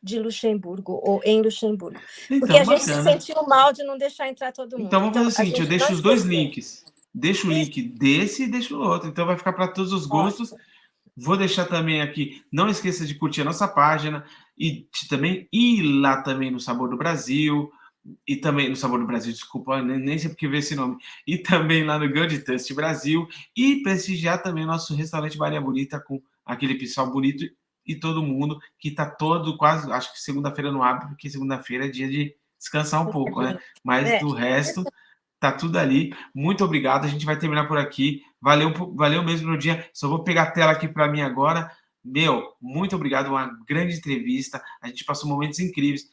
de Luxemburgo, ou em Luxemburgo. Porque a então, gente se bacana. sentiu mal de não deixar entrar todo Então mundo. vamos fazer Então, o a seguinte, eu gente não deixo os dois esqueceu. links. Deixo o Isso, link desse e deixo o outro. Então vai ficar para todos os gostos. ótimo. Vou deixar também aqui. Não esqueça de curtir a nossa página e de também ir lá também no Sabor do Brasil. E também no Sabor do Brasil, desculpa, nem sei porque veio esse nome. E também lá no Grande Taste Brasil. E prestigiar também nosso restaurante Maria Bonita, com aquele pessoal bonito e todo mundo, que está todo quase, acho que segunda-feira não abre, porque segunda-feira é dia de descansar um pouco, né? Mas É. do resto, tá tudo ali. Muito obrigado. A gente vai terminar por aqui. Valeu mesmo no dia. Só vou pegar a tela aqui para mim agora. Meu, muito obrigado. Uma grande entrevista. A gente passou momentos incríveis.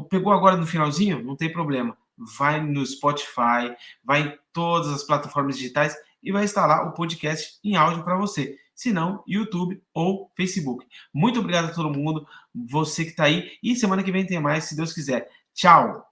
Pegou agora no finalzinho? Não tem problema. Vai no Spotify, vai em todas as plataformas digitais e vai instalar o podcast em áudio para você. Se não, YouTube ou Facebook. Muito obrigado a todo mundo, você que está aí. E semana que vem tem mais, se Deus quiser. Tchau!